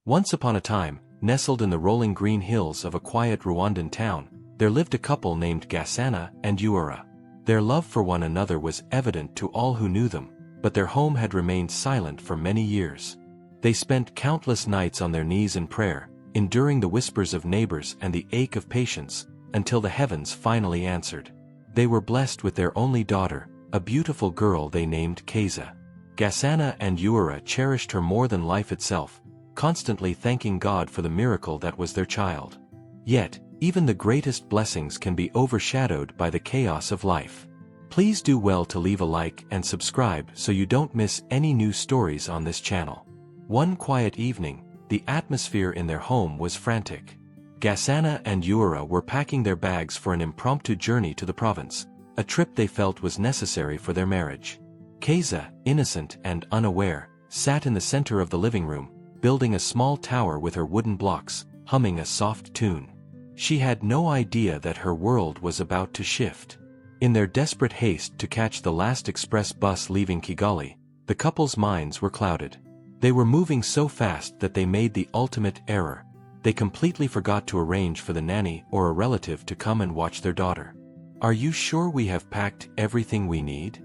Once upon a time, nestled in the rolling green hills of a quiet Rwandan town, there lived a couple named Gasana and Uara. Their love for one another was evident to all who knew them, but their home had remained silent for many years. They spent countless nights on their knees in prayer, enduring the whispers of neighbors and the ache of patience, until the heavens finally answered. They were blessed with their only daughter, a beautiful girl they named Keza. Gasana and Uara cherished her more than life itself, constantly thanking God for the miracle that was their child. Yet, even the greatest blessings can be overshadowed by the chaos of life. Please do well to leave a like and subscribe so you don't miss any new stories on this channel. One quiet evening, the atmosphere in their home was frantic. Gasana and Uara were packing their bags for an impromptu journey to the province, a trip they felt was necessary for their marriage. Keza, innocent and unaware, sat in the center of the living room, building a small tower with her wooden blocks, humming a soft tune. She had no idea that her world was about to shift. In their desperate haste to catch the last express bus leaving Kigali, the couple's minds were clouded. They were moving so fast that they made the ultimate error. They completely forgot to arrange for the nanny or a relative to come and watch their daughter. "Are you sure we have packed everything we need?"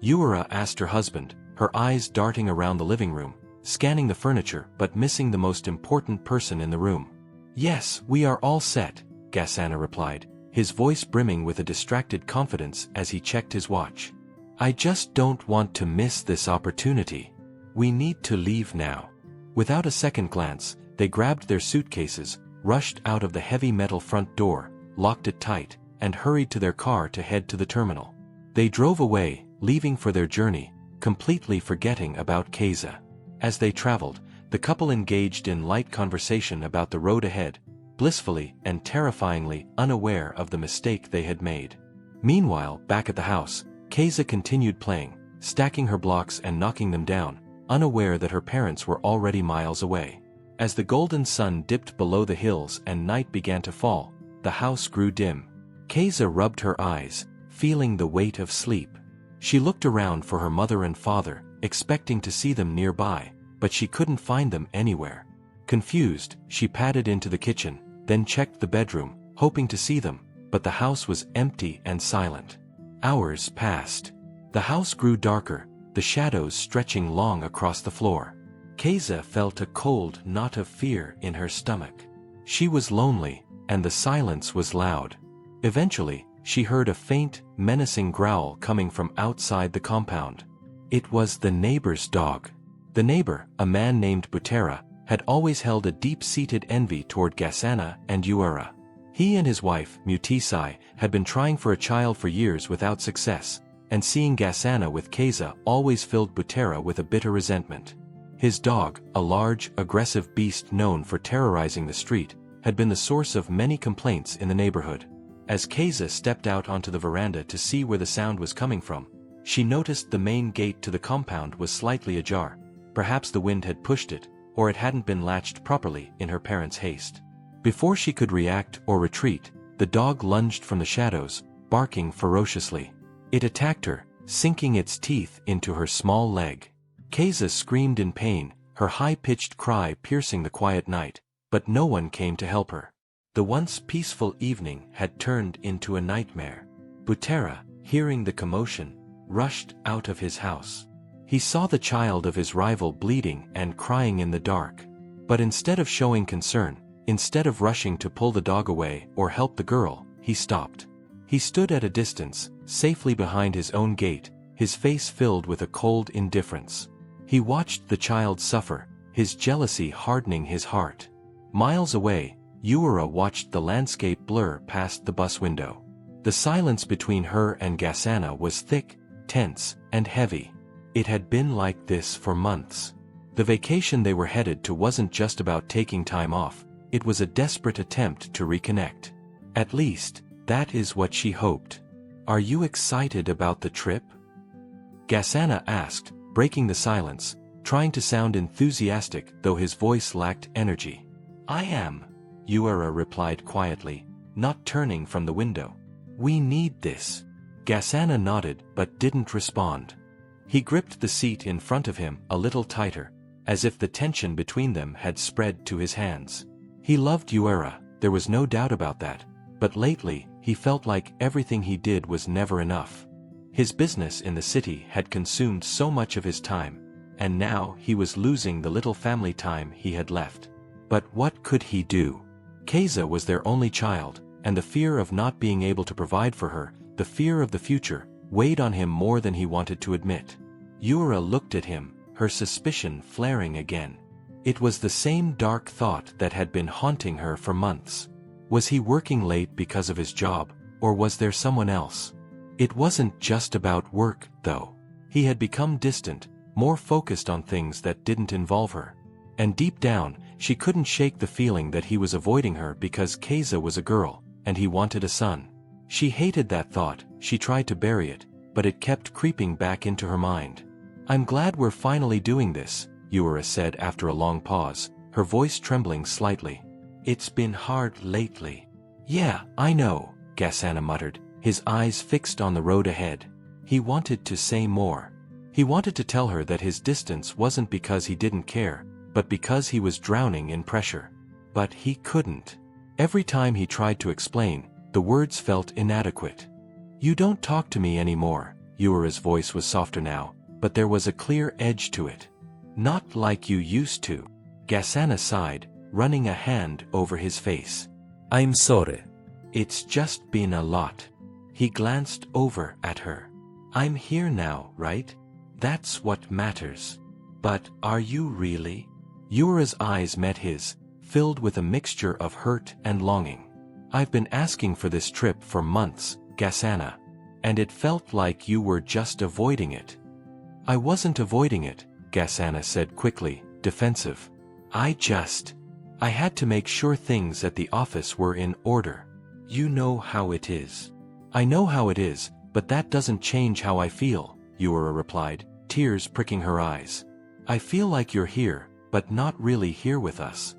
Uara asked her husband, her eyes darting around the living room, scanning the furniture but missing the most important person in the room. "Yes, we are all set," Gasana replied, his voice brimming with a distracted confidence as he checked his watch. "I just don't want to miss this opportunity. We need to leave now." Without a second glance, they grabbed their suitcases, rushed out of the heavy metal front door, locked it tight, and hurried to their car to head to the terminal. They drove away, leaving for their journey, completely forgetting about Keza. As they traveled, the couple engaged in light conversation about the road ahead, blissfully and terrifyingly unaware of the mistake they had made. Meanwhile, back at the house, Keza continued playing, stacking her blocks and knocking them down, unaware that her parents were already miles away. As the golden sun dipped below the hills and night began to fall, the house grew dim. Keza rubbed her eyes, feeling the weight of sleep. She looked around for her mother and father, expecting to see them nearby, but she couldn't find them anywhere. Confused, she padded into the kitchen, then checked the bedroom, hoping to see them, but the house was empty and silent. Hours passed. The house grew darker, the shadows stretching long across the floor. Keza felt a cold knot of fear in her stomach. She was lonely, and the silence was loud. Eventually, she heard a faint, menacing growl coming from outside the compound. It was the neighbor's dog. The neighbor, a man named Butera, had always held a deep-seated envy toward Gasana and Uara. He and his wife, Mutisai, had been trying for a child for years without success, and seeing Gasana with Keza always filled Butera with a bitter resentment. His dog, a large, aggressive beast known for terrorizing the street, had been the source of many complaints in the neighborhood. As Keza stepped out onto the veranda to see where the sound was coming from, she noticed the main gate to the compound was slightly ajar. Perhaps the wind had pushed it, or it hadn't been latched properly in her parents' haste. Before she could react or retreat, the dog lunged from the shadows, barking ferociously. It attacked her, sinking its teeth into her small leg. Keza screamed in pain, her high-pitched cry piercing the quiet night, but no one came to help her. The once peaceful evening had turned into a nightmare. Butera, hearing the commotion, rushed out of his house. He saw the child of his rival bleeding and crying in the dark. But instead of showing concern, instead of rushing to pull the dog away or help the girl, he stopped. He stood at a distance, safely behind his own gate, his face filled with a cold indifference. He watched the child suffer, his jealousy hardening his heart. Miles away, Uara watched the landscape blur past the bus window. The silence between her and Gasana was thick, tense, and heavy. It had been like this for months. The vacation they were headed to wasn't just about taking time off, it was a desperate attempt to reconnect. At least, that is what she hoped. "Are you excited about the trip?" Gasana asked, breaking the silence, trying to sound enthusiastic though his voice lacked energy. "I am," Uara replied quietly, not turning from the window. "We need this." Gasana nodded but didn't respond. He gripped the seat in front of him a little tighter, as if the tension between them had spread to his hands. He loved Uera, there was no doubt about that, but lately, he felt like everything he did was never enough. His business in the city had consumed so much of his time, and now he was losing the little family time he had left. But what could he do? Keza was their only child, and the fear of not being able to provide for her, the fear of the future, weighed on him more than he wanted to admit. Uera looked at him, her suspicion flaring again. It was the same dark thought that had been haunting her for months. Was he working late because of his job, or was there someone else? It wasn't just about work, though. He had become distant, more focused on things that didn't involve her. And deep down, she couldn't shake the feeling that he was avoiding her because Keza was a girl, and he wanted a son. She hated that thought, she tried to bury it, but it kept creeping back into her mind. "I'm glad we're finally doing this," Uera said after a long pause, her voice trembling slightly. "It's been hard lately." "Yeah, I know," Gasana muttered, his eyes fixed on the road ahead. He wanted to say more. He wanted to tell her that his distance wasn't because he didn't care, but because he was drowning in pressure. But he couldn't. Every time he tried to explain, the words felt inadequate. "You don't talk to me anymore," Uera's voice was softer now, but there was a clear edge to it. "Not like you used to." Gasana sighed, running a hand over his face. "I'm sorry. It's just been a lot." He glanced over at her. "I'm here now, right? That's what matters." "But are you really?" Uera's eyes met his, filled with a mixture of hurt and longing. "I've been asking for this trip for months, Gasana. And it felt like you were just avoiding it." "I wasn't avoiding it," Gasana said quickly, defensive. I had to make sure things at the office were in order. You know how it is." "I know how it is, but that doesn't change how I feel," Uera replied, tears pricking her eyes. "I feel like you're here, but not really here with us."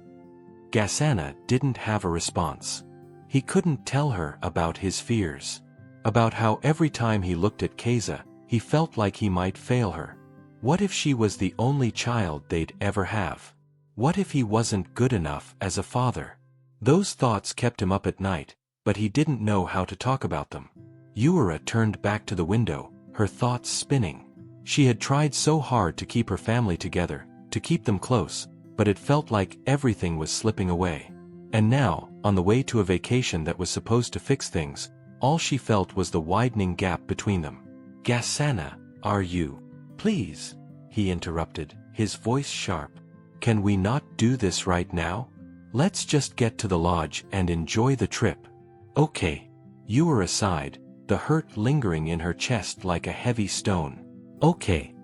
Gasana didn't have a response. He couldn't tell her about his fears. About how every time he looked at Keza, he felt like he might fail her. What if she was the only child they'd ever have? What if he wasn't good enough as a father? Those thoughts kept him up at night, but he didn't know how to talk about them. Uera turned back to the window, her thoughts spinning. She had tried so hard to keep her family together, to keep them close, but it felt like everything was slipping away. And now, on the way to a vacation that was supposed to fix things, all she felt was the widening gap between them. "Gasana, are you?" "Please," he interrupted, his voice sharp. "Can we not do this right now? Let's just get to the lodge and enjoy the trip." "Okay." Uera sighed, the hurt lingering in her chest like a heavy stone. "Okay."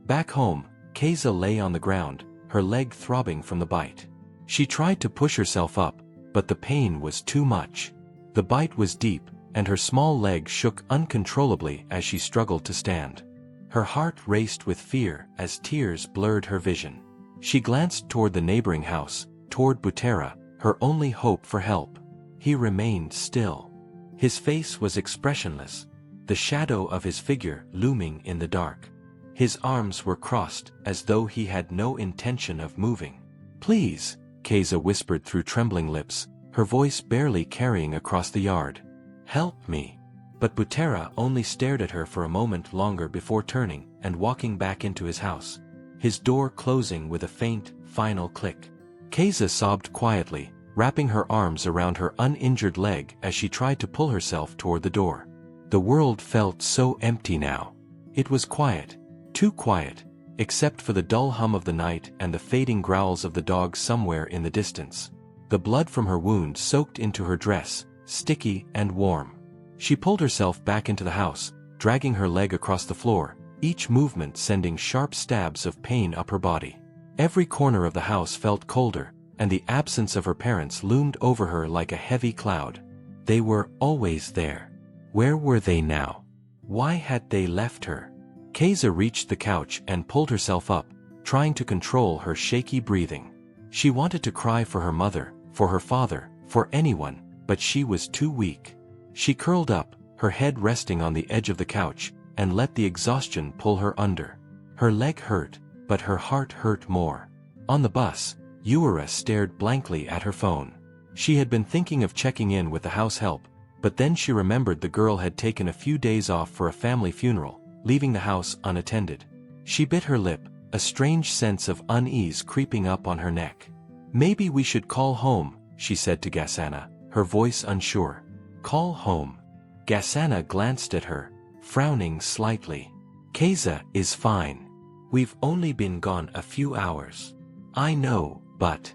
Back home, Keza lay on the ground, her leg throbbing from the bite. She tried to push herself up, but the pain was too much. The bite was deep, and her small leg shook uncontrollably as she struggled to stand. Her heart raced with fear as tears blurred her vision. She glanced toward the neighboring house, toward Butera, her only hope for help. He remained still. His face was expressionless, the shadow of his figure looming in the dark. His arms were crossed as though he had no intention of moving. "Please," Keza whispered through trembling lips, her voice barely carrying across the yard. "Help me." But Butera only stared at her for a moment longer before turning and walking back into his house, his door closing with a faint, final click. Keza sobbed quietly, wrapping her arms around her uninjured leg as she tried to pull herself toward the door. The world felt so empty now. It was quiet, too quiet, except for the dull hum of the night and the fading growls of the dog somewhere in the distance. The blood from her wound soaked into her dress, sticky and warm. She pulled herself back into the house, dragging her leg across the floor, each movement sending sharp stabs of pain up her body. Every corner of the house felt colder, and the absence of her parents loomed over her like a heavy cloud. They were always there. Where were they now? Why had they left her? Keza reached the couch and pulled herself up, trying to control her shaky breathing. She wanted to cry for her mother, for her father, for anyone, but she was too weak. She curled up, her head resting on the edge of the couch, and let the exhaustion pull her under. Her leg hurt, but her heart hurt more. On the bus, Eura stared blankly at her phone. She had been thinking of checking in with the house help, but then she remembered the girl had taken a few days off for a family funeral, leaving the house unattended. She bit her lip, a strange sense of unease creeping up on her neck. "Maybe we should call home," she said to Gasana, her voice unsure. "Call home?" Gasana glanced at her, frowning slightly. "Keza is fine. We've only been gone a few hours." "I know, but..."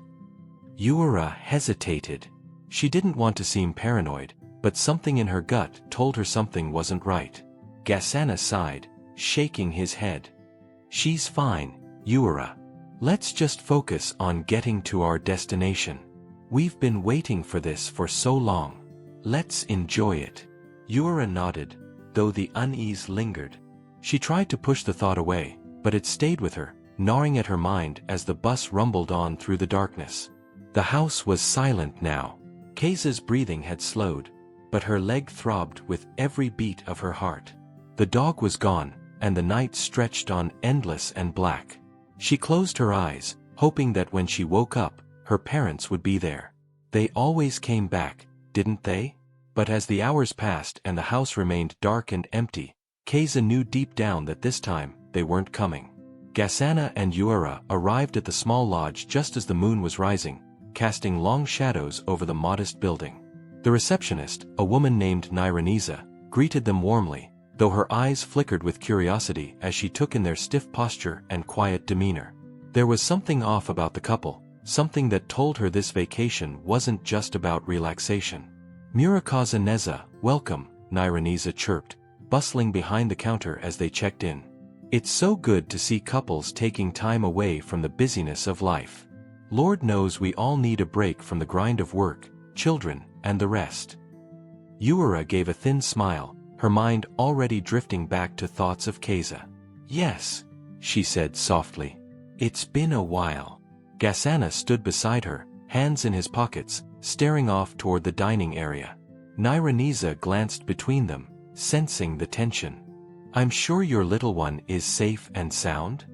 Eura hesitated. She didn't want to seem paranoid, but something in her gut told her something wasn't right. Gasana sighed, shaking his head. "She's fine, Eura. Let's just focus on getting to our destination. We've been waiting for this for so long. Let's enjoy it." Eura nodded, though the unease lingered. She tried to push the thought away, but it stayed with her, gnawing at her mind as the bus rumbled on through the darkness. The house was silent now. Keza's breathing had slowed, but her leg throbbed with every beat of her heart. The dog was gone, and the night stretched on endless and black. She closed her eyes, hoping that when she woke up, her parents would be there. They always came back, didn't they? But as the hours passed and the house remained dark and empty, Keza knew deep down that this time, they weren't coming. Gasana and Eura arrived at the small lodge just as the moon was rising, casting long shadows over the modest building. The receptionist, a woman named Nyraneza, greeted them warmly, though her eyes flickered with curiosity as she took in their stiff posture and quiet demeanor. There was something off about the couple, something that told her this vacation wasn't just about relaxation. "Murakaza Neza, welcome," Nyraneza chirped, bustling behind the counter as they checked in. "It's so good to see couples taking time away from the busyness of life. Lord knows we all need a break from the grind of work, children, and the rest." Eura gave a thin smile, her mind already drifting back to thoughts of Keza. "Yes," she said softly. "It's been a while." Gasana stood beside her, hands in his pockets, staring off toward the dining area. Nyraneza glanced between them, sensing the tension. "I'm sure your little one is safe and sound?"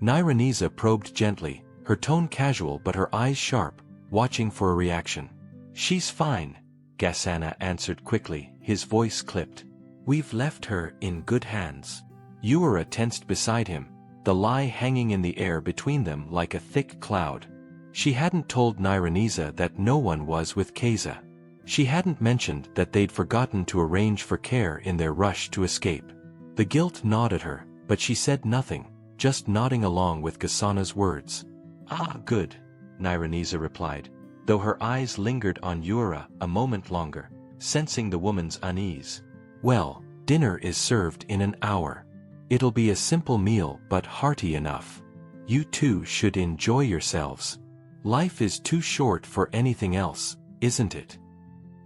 Nyraneza probed gently, her tone casual but her eyes sharp, watching for a reaction. "She's fine," Gasana answered quickly, his voice clipped. "We've left her in good hands." Eura tensed beside him, the lie hanging in the air between them like a thick cloud. She hadn't told Nyraneza that no one was with Keza. She hadn't mentioned that they'd forgotten to arrange for care in their rush to escape. The guilt gnawed at her, but she said nothing, just nodding along with Gasana's words. "Ah, good," Nyraneza replied, though her eyes lingered on Eura a moment longer, sensing the woman's unease. "Well, dinner is served in an hour. It'll be a simple meal but hearty enough. You two should enjoy yourselves. Life is too short for anything else, isn't it?"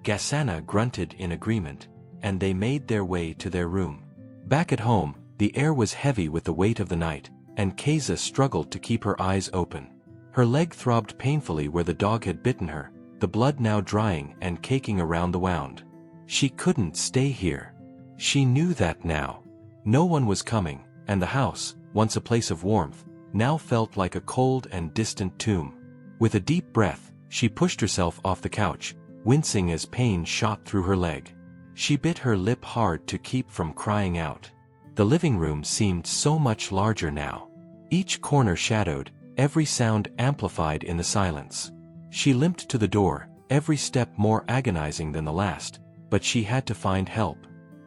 Gasana grunted in agreement, and they made their way to their room. Back at home, the air was heavy with the weight of the night, and Keza struggled to keep her eyes open. Her leg throbbed painfully where the dog had bitten her, the blood now drying and caking around the wound. She couldn't stay here. She knew that now. No one was coming, and the house, once a place of warmth, now felt like a cold and distant tomb. With a deep breath, she pushed herself off the couch, wincing as pain shot through her leg. She bit her lip hard to keep from crying out. The living room seemed so much larger now. Each corner shadowed, every sound amplified in the silence. She limped to the door, every step more agonizing than the last, but she had to find help.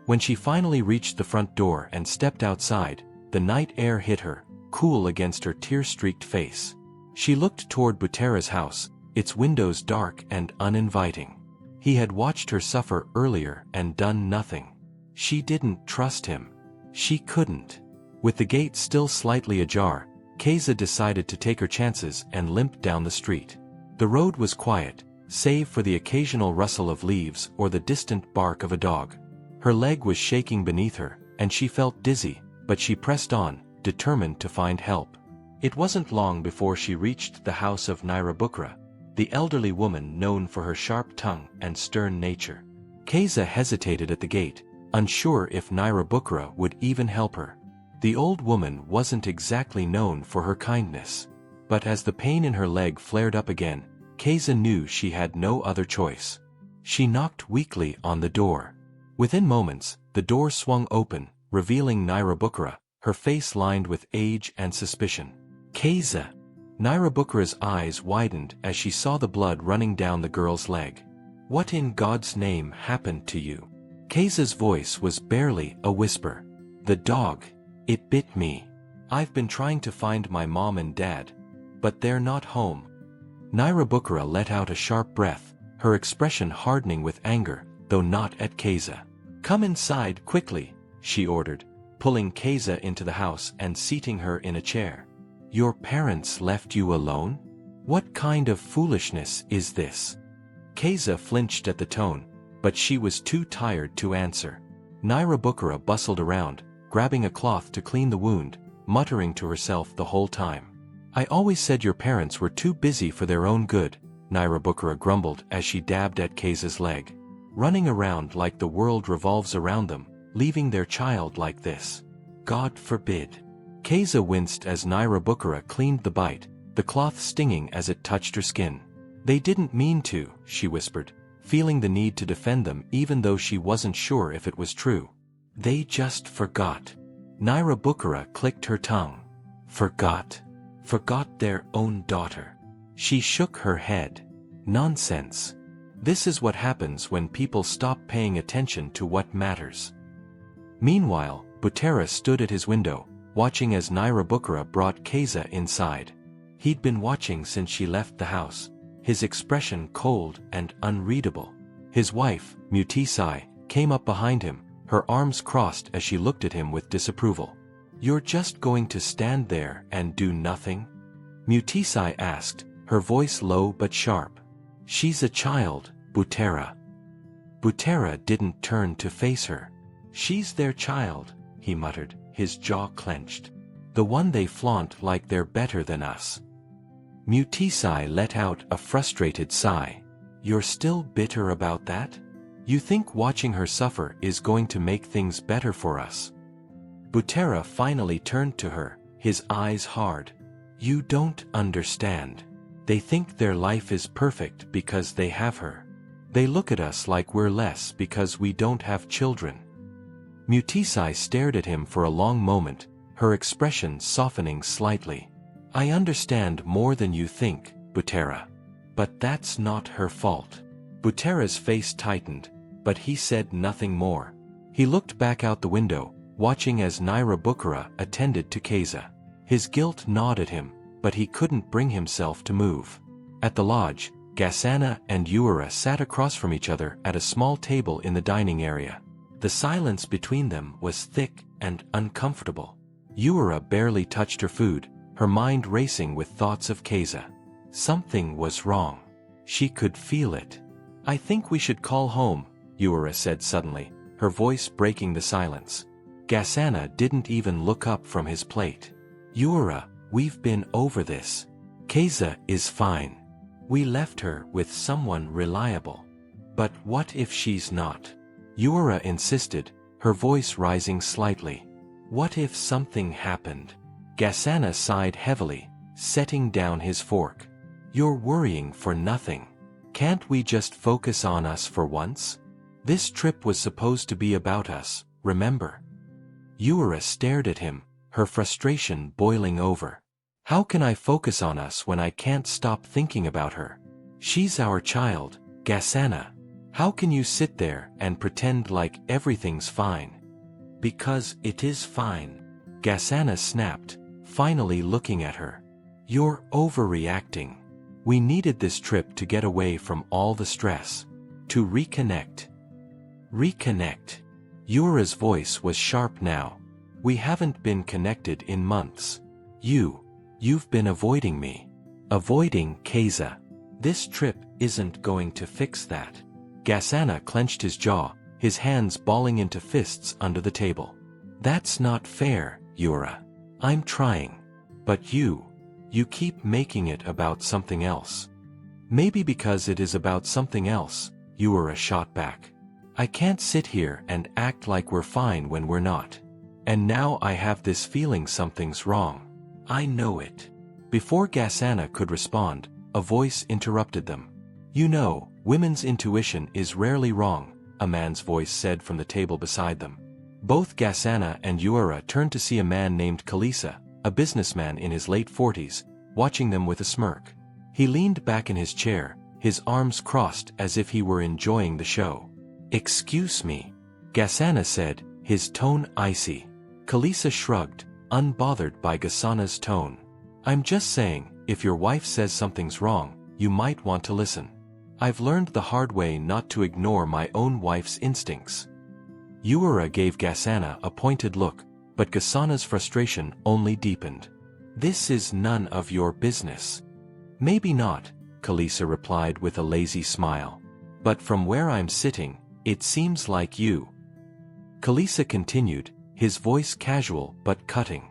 When she finally reached the front door and stepped outside, the night air hit her, cool against her tear-streaked face. She looked toward Butera's house, its windows dark and uninviting. He had watched her suffer earlier and done nothing. She didn't trust him. She couldn't. With the gate still slightly ajar, Keza decided to take her chances and limped down the street. The road was quiet, save for the occasional rustle of leaves or the distant bark of a dog. Her leg was shaking beneath her, and she felt dizzy, but she pressed on, determined to find help. It wasn't long before she reached the house of Nyraneza, the elderly woman known for her sharp tongue and stern nature. Keza hesitated at the gate, unsure if Nyraneza would even help her. The old woman wasn't exactly known for her kindness. But as the pain in her leg flared up again, Keza knew she had no other choice. She knocked weakly on the door. Within moments, the door swung open, revealing Nairabukara, her face lined with age and suspicion. Keza! Nairabukara's eyes widened as she saw the blood running down the girl's leg. What in God's name happened to you? Keza's voice was barely a whisper. The dog. It bit me. I've been trying to find my mom and dad, but they're not home. Nairabukara let out a sharp breath, her expression hardening with anger, though not at Keza. Come inside quickly, she ordered, pulling Keza into the house and seating her in a chair. Your parents left you alone? What kind of foolishness is this? Keza flinched at the tone, but she was too tired to answer. Nairabukara bustled around, grabbing a cloth to clean the wound, muttering to herself the whole time. I always said your parents were too busy for their own good, Nairabukara grumbled as she dabbed at Keza's leg. Running around like the world revolves around them, leaving their child like this. God forbid. Keza winced as Nairabukara cleaned the bite, the cloth stinging as it touched her skin. They didn't mean to, she whispered, feeling the need to defend them even though she wasn't sure if it was true. They just forgot. Nairabukara clicked her tongue. Forgot. Forgot their own daughter. She shook her head. Nonsense. This is what happens when people stop paying attention to what matters. Meanwhile, Butera stood at his window, watching as Nairabukara brought Keza inside. He'd been watching since she left the house, his expression cold and unreadable. His wife, Mutisai, came up behind him, her arms crossed as she looked at him with disapproval. You're just going to stand there and do nothing? Mutisai asked, her voice low but sharp. She's a child, Butera. Butera didn't turn to face her. She's their child, he muttered, his jaw clenched. The one they flaunt like they're better than us. Mutisai let out a frustrated sigh. You're still bitter about that? You think watching her suffer is going to make things better for us? Butera finally turned to her, his eyes hard. You don't understand. They think their life is perfect because they have her. They look at us like we're less because we don't have children. Mutisai stared at him for a long moment, her expression softening slightly. I understand more than you think, Butera. But that's not her fault. Butera's face tightened, but he said nothing more. He looked back out the window, watching as Nairabukara attended to Keza. His guilt gnawed at him, but he couldn't bring himself to move. At the lodge, Gasana and Uera sat across from each other at a small table in the dining area. The silence between them was thick and uncomfortable. Uera barely touched her food, her mind racing with thoughts of Keza. Something was wrong. She could feel it. I think we should call home, Uera said suddenly, her voice breaking the silence. Gasana didn't even look up from his plate. Uera, we've been over this. Keza is fine. We left her with someone reliable. But what if she's not? Uera insisted, her voice rising slightly. What if something happened? Gasana sighed heavily, setting down his fork. You're worrying for nothing. Can't we just focus on us for once? This trip was supposed to be about us, remember? Uera stared at him, her frustration boiling over. How can I focus on us when I can't stop thinking about her? She's our child, Gasana. How can you sit there and pretend like everything's fine? Because it is fine. Gasana snapped, finally looking at her. You're overreacting. We needed this trip to get away from all the stress. To reconnect. Reconnect. Uera's voice was sharp now. We haven't been connected in months. You've been avoiding me. Avoiding Keza. This trip isn't going to fix that. Gasana clenched his jaw, his hands balling into fists under the table. That's not fair, Uera. I'm trying. But you keep making it about something else. Maybe because it is about something else, Uera shot back. I can't sit here and act like we're fine when we're not. And now I have this feeling something's wrong. I know it. Before Gasana could respond, a voice interrupted them. You know, women's intuition is rarely wrong, a man's voice said from the table beside them. Both Gasana and Uera turned to see a man named Kalisa, a businessman in his late 40s, watching them with a smirk. He leaned back in his chair, his arms crossed as if he were enjoying the show. Excuse me, Gasana said, his tone icy. Kalisa shrugged, unbothered by Gasana's tone. I'm just saying, if your wife says something's wrong, you might want to listen. I've learned the hard way not to ignore my own wife's instincts. Uera gave Gasana a pointed look, but Gasana's frustration only deepened. This is none of your business. Maybe not, Kalisa replied with a lazy smile. But from where I'm sitting, it seems like you. Kalisa continued, his voice casual but cutting.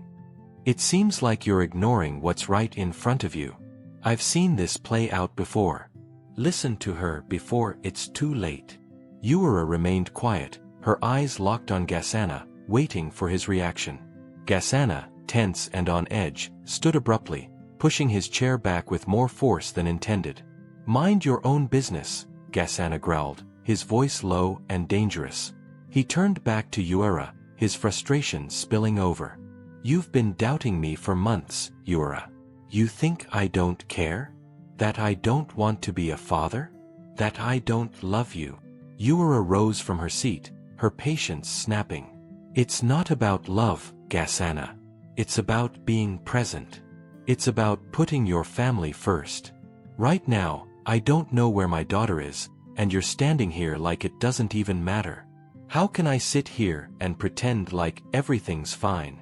It seems like you're ignoring what's right in front of you. I've seen this play out before. Listen to her before it's too late. Uera remained quiet, her eyes locked on Gasana, waiting for his reaction. Gasana, tense and on edge, stood abruptly, pushing his chair back with more force than intended. Mind your own business, Gasana growled, his voice low and dangerous. He turned back to Uera, his frustration spilling over. You've been doubting me for months, Uera. You think I don't care? That I don't want to be a father? That I don't love you? Uera rose from her seat, her patience snapping. It's not about love, Gasana. It's about being present. It's about putting your family first. Right now, I don't know where my daughter is, and you're standing here like it doesn't even matter. How can I sit here and pretend like everything's fine?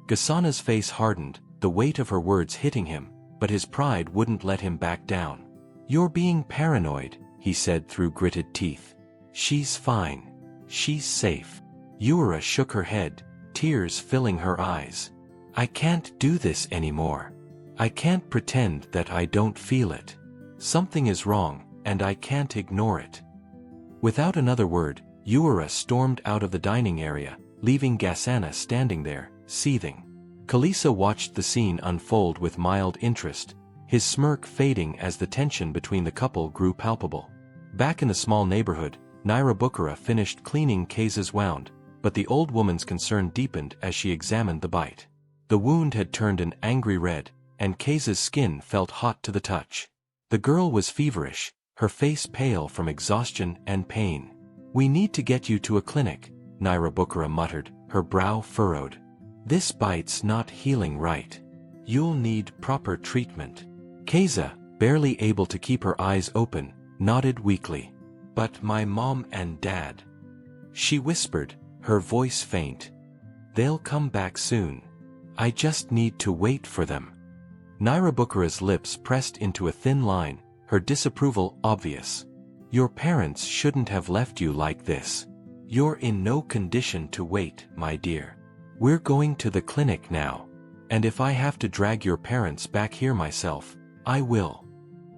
Gasana's face hardened, the weight of her words hitting him, but his pride wouldn't let him back down. You're being paranoid, he said through gritted teeth. She's fine. She's safe. Uera shook her head, tears filling her eyes. I can't do this anymore. I can't pretend that I don't feel it. Something is wrong, and I can't ignore it. Without another word, Uera stormed out of the dining area, leaving Gasana standing there, seething. Kalisa watched the scene unfold with mild interest, his smirk fading as the tension between the couple grew palpable. Back in the small neighborhood, Nyarabukara finished cleaning Kaisa's wound, but the old woman's concern deepened as she examined the bite. The wound had turned an angry red, and Kaisa's skin felt hot to the touch. The girl was feverish, her face pale from exhaustion and pain. We need to get you to a clinic, Nyarabukara muttered, her brow furrowed. This bite's not healing right. You'll need proper treatment. Kaisa, barely able to keep her eyes open, nodded weakly. But my mom and dad. She whispered, her voice faint. They'll come back soon. I just need to wait for them. Nyarabukara's lips pressed into a thin line, her disapproval obvious. Your parents shouldn't have left you like this. You're in no condition to wait, my dear. We're going to the clinic now. And if I have to drag your parents back here myself, I will.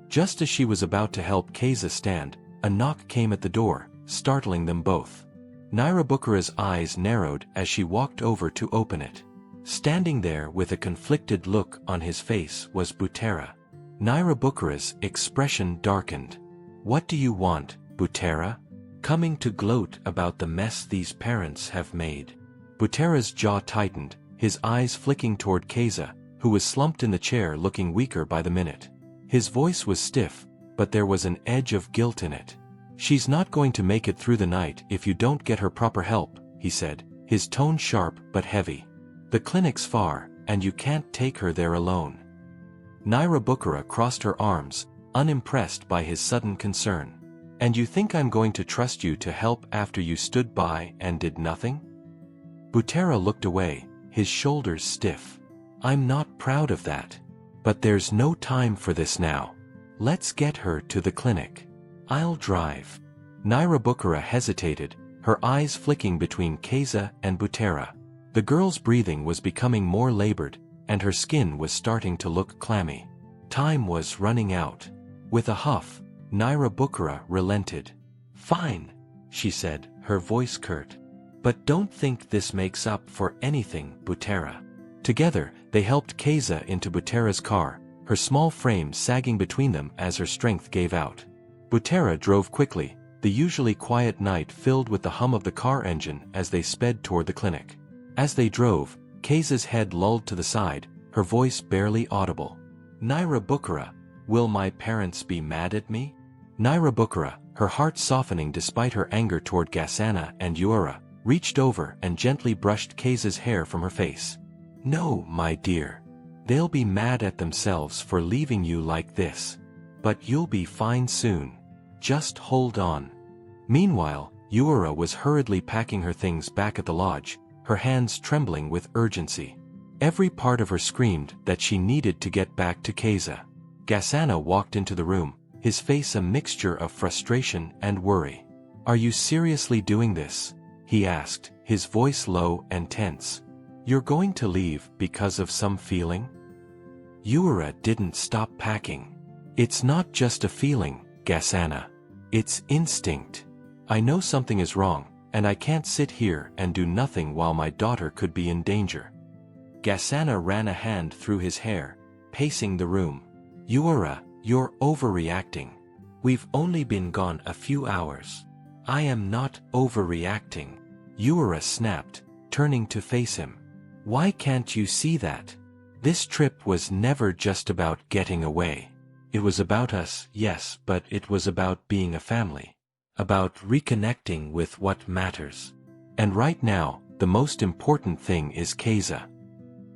Just as she was about to help Kaisa stand, a knock came at the door, startling them both. Nyarabukara's eyes narrowed as she walked over to open it. Standing there with a conflicted look on his face was Butera. Nyarabukara's expression darkened. What do you want, Butera? Coming to gloat about the mess these parents have made. Butera's jaw tightened, his eyes flicking toward Kaisa, who was slumped in the chair looking weaker by the minute. His voice was stiff, but there was an edge of guilt in it. She's not going to make it through the night if you don't get her proper help, he said, his tone sharp but heavy. The clinic's far, and you can't take her there alone. Nyarabukara crossed her arms, unimpressed by his sudden concern. And you think I'm going to trust you to help after you stood by and did nothing? Butera looked away, his shoulders stiff. I'm not proud of that. But there's no time for this now. Let's get her to the clinic. I'll drive. Nyarabukara hesitated, her eyes flicking between Kaisa and Butera. The girl's breathing was becoming more labored, and her skin was starting to look clammy. Time was running out. With a huff, Nyarabukara relented. Fine, she said, her voice curt. But don't think this makes up for anything, Butera. Together, they helped Keza into Butera's car, her small frame sagging between them as her strength gave out. Butera drove quickly, the usually quiet night filled with the hum of the car engine as they sped toward the clinic. As they drove, Keza's head lolled to the side, her voice barely audible. Naira Bukara, will my parents be mad at me? Naira Bukara, her heart softening despite her anger toward Gasana and Uara, reached over and gently brushed Keza's hair from her face. No, my dear. They'll be mad at themselves for leaving you like this. But you'll be fine soon. Just hold on. Meanwhile, Uara was hurriedly packing her things back at the lodge, her hands trembling with urgency. Every part of her screamed that she needed to get back to Keza. Gasana walked into the room, his face a mixture of frustration and worry. Are you seriously doing this? He asked, his voice low and tense. You're going to leave because of some feeling? Uara didn't stop packing. It's not just a feeling, Gasana. It's instinct. I know something is wrong, and I can't sit here and do nothing while my daughter could be in danger. Gasana ran a hand through his hair, pacing the room. Uara, you're overreacting. We've only been gone a few hours. I am not overreacting. Uara snapped, turning to face him. Why can't you see that? This trip was never just about getting away. It was about us, yes, but it was about being a family. About reconnecting with what matters. And right now, the most important thing is Keza.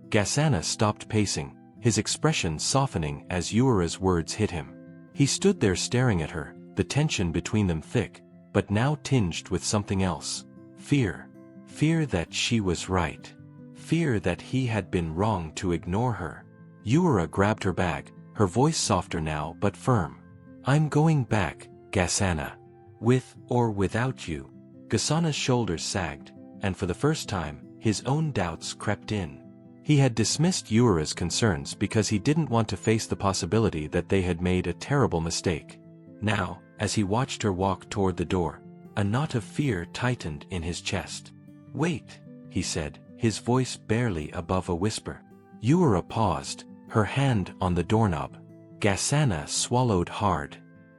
Gasana stopped pacing, his expression softening as Uara's words hit him. He stood there staring at her, the tension between them thick, but now tinged with something else. Fear. Fear that she was right. Fear that he had been wrong to ignore her. Uara grabbed her bag, her voice softer now but firm. I'm going back, Gasana. With or without you. Gasana's shoulders sagged, and for the first time, his own doubts crept in. He had dismissed Uara's concerns because he didn't want to face the possibility that they had made a terrible mistake. Now, as he watched her walk toward the door, a knot of fear tightened in his chest. Wait, he said, his voice barely above a whisper. Uara paused, her hand on the doorknob. Gasana swallowed hard.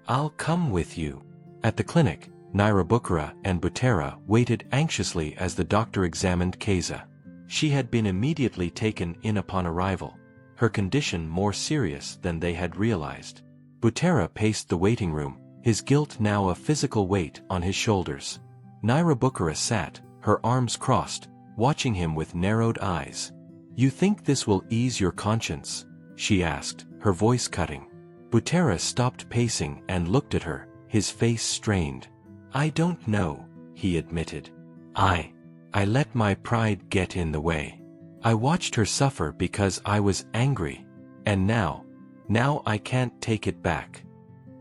I'll come with you. At the clinic, Naira Bukara and Butera waited anxiously as the doctor examined Keza. She had been immediately taken in upon arrival, her condition more serious than they had realized. Butera paced the waiting room, his guilt now a physical weight on his shoulders. Naira Bukara sat, her arms crossed, watching him with narrowed eyes. You think this will ease your conscience? She asked, her voice cutting. Butera stopped pacing and looked at her, his face strained. I don't know, he admitted. I let my pride get in the way. I watched her suffer because I was angry. And now I can't take it back.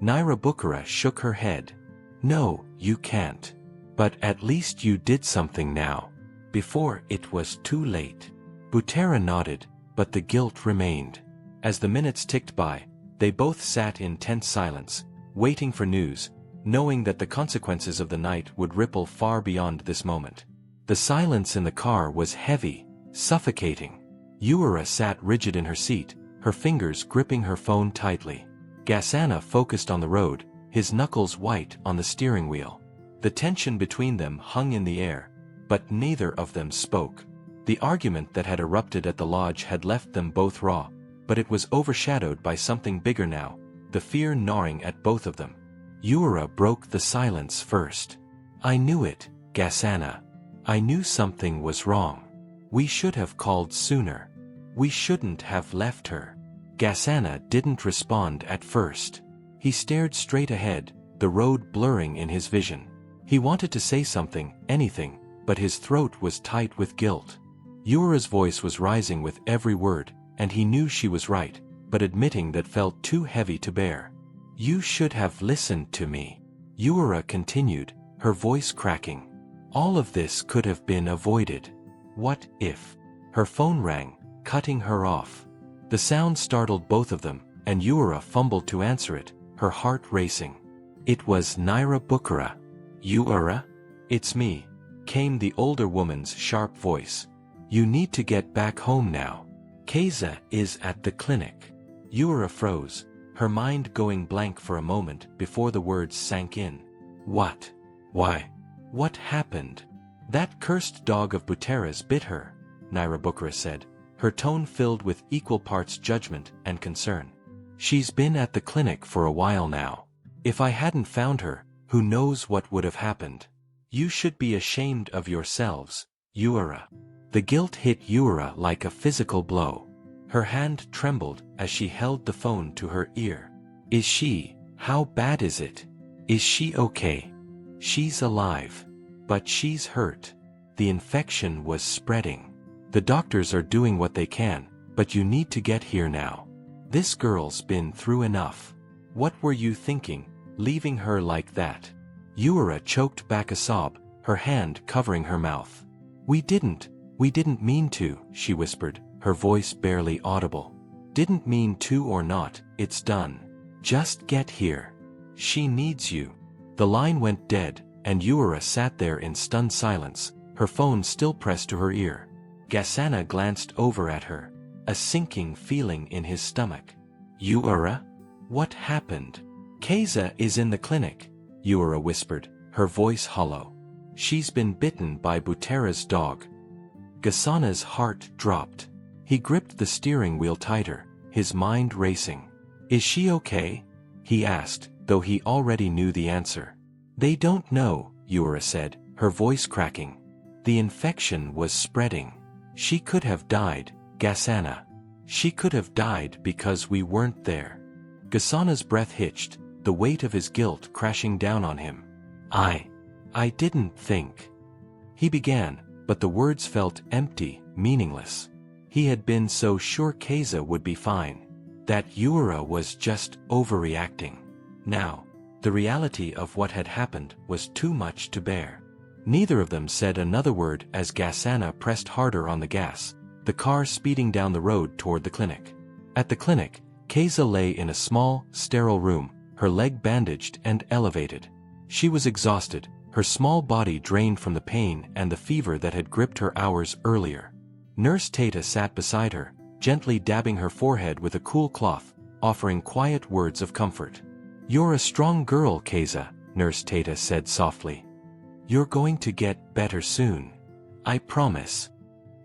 Naira Bukara shook her head. No, you can't. But at least you did something now. Before it was too late. Butera nodded, but the guilt remained. As the minutes ticked by, they both sat in tense silence, waiting for news, knowing that the consequences of the night would ripple far beyond this moment. The silence in the car was heavy, suffocating. Uara sat rigid in her seat, her fingers gripping her phone tightly. Gasana focused on the road, his knuckles white on the steering wheel. The tension between them hung in the air, but neither of them spoke. The argument that had erupted at the lodge had left them both raw, but it was overshadowed by something bigger now, the fear gnawing at both of them. Uara broke the silence first. I knew it, Gasana. I knew something was wrong. We should have called sooner. We shouldn't have left her. Gasana didn't respond at first. He stared straight ahead, the road blurring in his vision. He wanted to say something, anything, but his throat was tight with guilt. Uara's voice was rising with every word, and he knew she was right, but admitting that felt too heavy to bear. You should have listened to me. Uara continued, her voice cracking. All of this could have been avoided. What if? Her phone rang, cutting her off. The sound startled both of them, and Uara fumbled to answer it, her heart racing. It was Naira Bukara. Uara? It's me. came the older woman's sharp voice. You need to get back home now. Keza is at the clinic. Yura froze, her mind going blank for a moment before the words sank in. What? Why? What happened? That cursed dog of Butera's bit her, Nairabukra said, her tone filled with equal parts judgment and concern. She's been at the clinic for a while now. If I hadn't found her, who knows what would have happened? You should be ashamed of yourselves, Yura. The guilt hit Yura like a physical blow. Her hand trembled as she held the phone to her ear. Is she? How bad is it? Is she okay? She's alive. But she's hurt. The infection was spreading. The doctors are doing what they can, but you need to get here now. This girl's been through enough. What were you thinking, leaving her like that? Yura choked back a sob, her hand covering her mouth. We didn't mean to, she whispered, her voice barely audible. Didn't mean to or not, it's done. Just get here. She needs you. The line went dead, and Yura sat there in stunned silence, her phone still pressed to her ear. Gasana glanced over at her, a sinking feeling in his stomach. Yura? What happened? Keza is in the clinic, Yura whispered, her voice hollow. She's been bitten by Butera's dog. Gasana's heart dropped. He gripped the steering wheel tighter, his mind racing. Is she okay? He asked, though he already knew the answer. They don't know, Yura said, her voice cracking. The infection was spreading. She could have died, Gasana. She could have died because we weren't there. Gasana's breath hitched, the weight of his guilt crashing down on him. I didn't think. He began, but the words felt empty, meaningless. He had been so sure Keza would be fine. That Yura was just overreacting. Now, the reality of what had happened was too much to bear. Neither of them said another word as Gasana pressed harder on the gas, the car speeding down the road toward the clinic. At the clinic, Keza lay in a small, sterile room, her leg bandaged and elevated. She was exhausted, her small body drained from the pain and the fever that had gripped her hours earlier. Nurse Tata sat beside her, gently dabbing her forehead with a cool cloth, offering quiet words of comfort. You're a strong girl, Keza, Nurse Tata said softly. You're going to get better soon. I promise.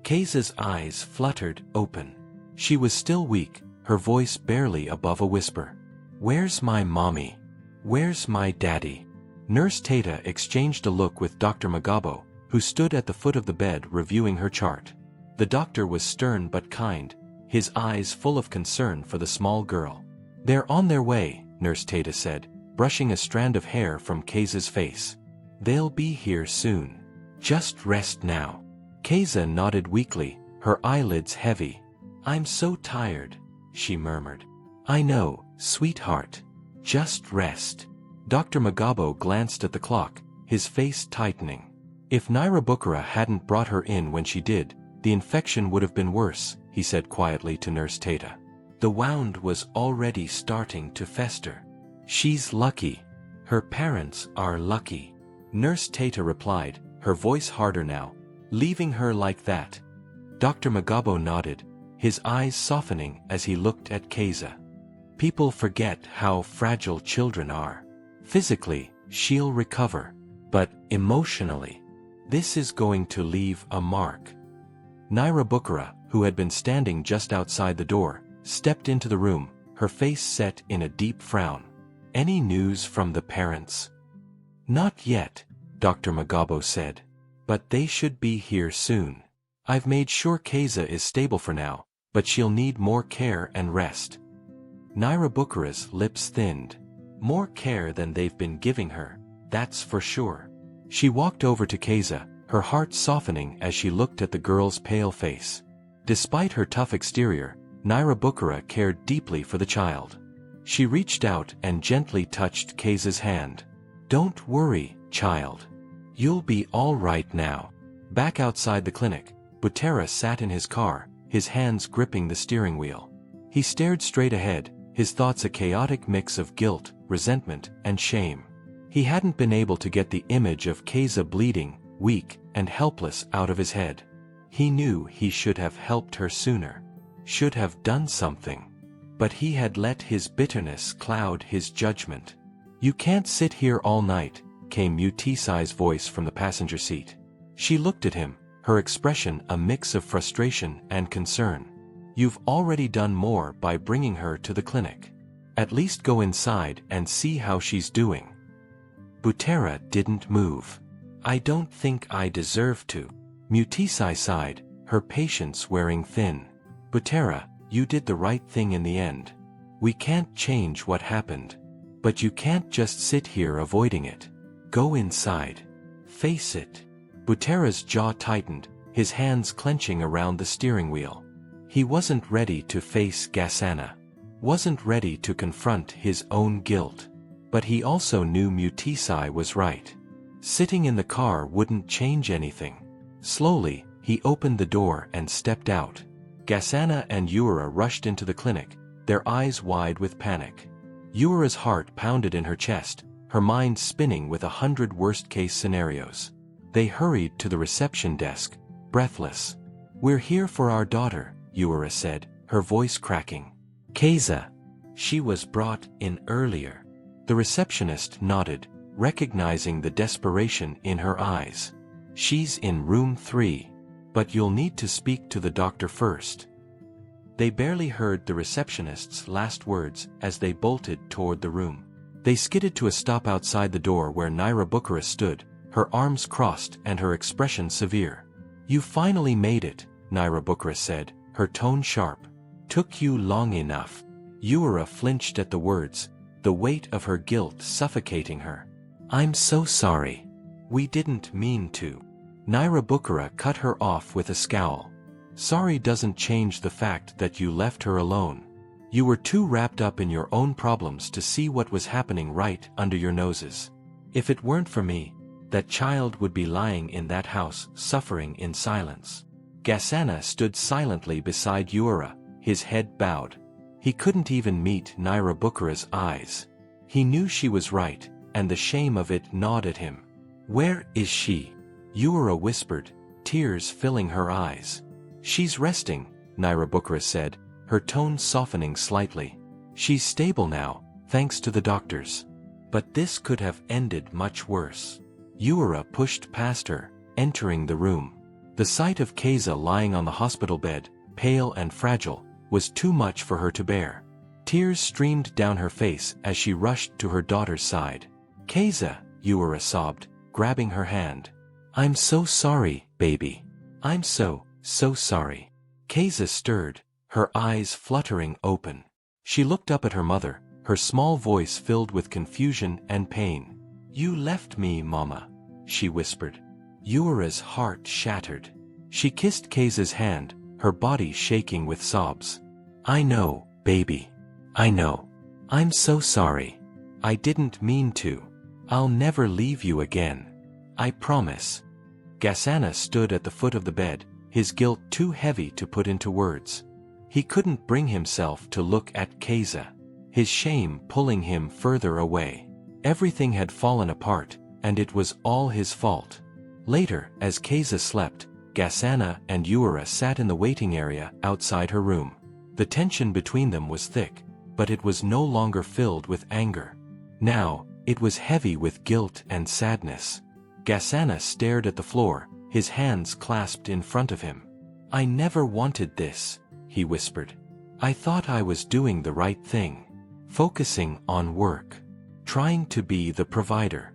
Keza's eyes fluttered open. She was still weak, her voice barely above a whisper. Where's my mommy? Where's my daddy? Nurse Tata exchanged a look with Dr. Magabo, who stood at the foot of the bed reviewing her chart. The doctor was stern but kind, his eyes full of concern for the small girl. They're on their way, Nurse Tata said, brushing a strand of hair from Keza's face. They'll be here soon. Just rest now. Keza nodded weakly, her eyelids heavy. I'm so tired, she murmured. I know, sweetheart. Just rest. Dr. Magabo glanced at the clock, his face tightening. If Nairabukra hadn't brought her in when she did, the infection would have been worse, he said quietly to Nurse Tata. The wound was already starting to fester. She's lucky. Her parents are lucky. Nurse Tata replied, her voice harder now. Leaving her like that. Dr. Magabo nodded, his eyes softening as he looked at Keza. People forget how fragile children are. Physically, she'll recover. But emotionally, this is going to leave a mark. Nairabukra, who had been standing just outside the door, stepped into the room, her face set in a deep frown. Any news from the parents? Not yet, Dr. Magabo said. But they should be here soon. I've made sure Keza is stable for now, but she'll need more care and rest. Nairabukra's lips thinned. More care than they've been giving her, that's for sure. She walked over to Keza, her heart softening as she looked at the girl's pale face. Despite her tough exterior, Nairabukra cared deeply for the child. She reached out and gently touched Keza's hand. Don't worry, child. You'll be all right now. Back outside the clinic, Butera sat in his car, his hands gripping the steering wheel. He stared straight ahead, his thoughts a chaotic mix of guilt, resentment, and shame. He hadn't been able to get the image of Keza bleeding, weak, and helpless out of his head. He knew he should have helped her sooner, should have done something. But he had let his bitterness cloud his judgment. "You can't sit here all night," came Mutisai's voice from the passenger seat. She looked at him, her expression a mix of frustration and concern. "You've already done more by bringing her to the clinic. At least go inside and see how she's doing." Butera didn't move. "I don't think I deserve to." Mutisai sighed, her patience wearing thin. "Butera, you did the right thing in the end. We can't change what happened. But you can't just sit here avoiding it. Go inside. Face it." Butera's jaw tightened, his hands clenching around the steering wheel. He wasn't ready to face Gasana. Wasn't ready to confront his own guilt. But he also knew Mutisai was right. Sitting in the car wouldn't change anything. Slowly, he opened the door and stepped out. Gasana and Yura rushed into the clinic, their eyes wide with panic. Yura's heart pounded in her chest, her mind spinning with 100 worst-case scenarios. They hurried to the reception desk, breathless. "We're here for our daughter," Yura said, her voice cracking. "Keiza. She was brought in earlier." The receptionist nodded, recognizing the desperation in her eyes. "She's in room 3. But you'll need to speak to the doctor first." They barely heard the receptionist's last words as they bolted toward the room. They skidded to a stop outside the door where Naira Bucharest stood, her arms crossed and her expression severe. "You finally made it," Naira Bucharest said, her tone sharp. "Took you long enough." Yura flinched at the words, the weight of her guilt suffocating her. "I'm so sorry. We didn't mean to." Naira Bucharest cut her off with a scowl. "Sorry doesn't change the fact that you left her alone. You were too wrapped up in your own problems to see what was happening right under your noses. If it weren't for me, that child would be lying in that house, suffering in silence." Gasana stood silently beside Yura, his head bowed. He couldn't even meet Naira Bucharest's eyes. He knew she was right, and the shame of it gnawed at him. "Where is she?" Yura whispered, tears filling her eyes. "She's resting," Naira Bucharest said, her tone softening slightly. "She's stable now, thanks to the doctors. But this could have ended much worse." Yura pushed past her, entering the room. The sight of Keiza lying on the hospital bed, pale and fragile, was too much for her to bear. Tears streamed down her face as she rushed to her daughter's side. "Keiza," Yura sobbed, grabbing her hand. "I'm so sorry, baby. I'm so sorry." Keiza stirred, her eyes fluttering open. She looked up at her mother, her small voice filled with confusion and pain. "You left me, Mama," she whispered. Yura's heart shattered. She kissed Keiza's hand, her body shaking with sobs. "I know, baby. I know. I'm so sorry. I didn't mean to. I'll never leave you again. I promise." Gasana stood at the foot of the bed, his guilt too heavy to put into words. He couldn't bring himself to look at Keiza, his shame pulling him further away. Everything had fallen apart, and it was all his fault. Later, as Keiza slept, Gasana and Yura sat in the waiting area outside her room. The tension between them was thick, but it was no longer filled with anger. Now, it was heavy with guilt and sadness. Gasana stared at the floor, his hands clasped in front of him. "I never wanted this," he whispered. "I thought I was doing the right thing. Focusing on work. Trying to be the provider."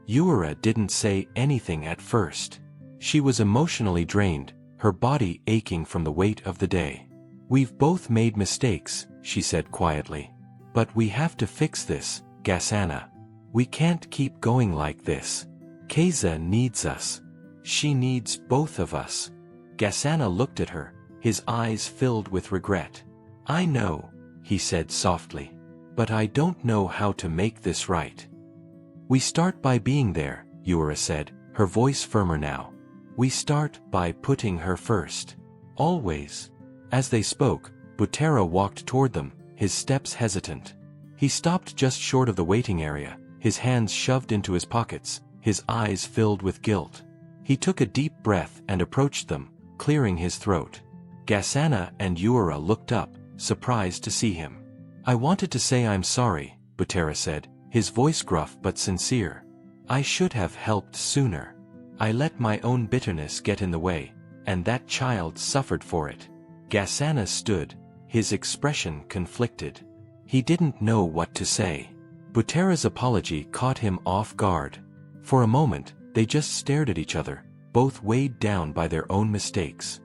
Yura didn't say anything at first. She was emotionally drained, her body aching from the weight of the day. "We've both made mistakes," she said quietly. "But we have to fix this, Gasana. We can't keep going like this. Keiza needs us. She needs both of us." Gasana looked at her, his eyes filled with regret. "I know," he said softly. "But I don't know how to make this right." "We start by being there," Yura said, her voice firmer now. "We start by putting her first. Always." As they spoke, Butera walked toward them, his steps hesitant. He stopped just short of the waiting area, his hands shoved into his pockets, his eyes filled with guilt. He took a deep breath and approached them, clearing his throat. Gasana and Ura looked up, surprised to see him. "I wanted to say I'm sorry," Butera said, his voice gruff but sincere. "I should have helped sooner. I let my own bitterness get in the way, and that child suffered for it." Gasana stood, his expression conflicted. He didn't know what to say. Butera's apology caught him off guard. For a moment, they just stared at each other, both weighed down by their own mistakes.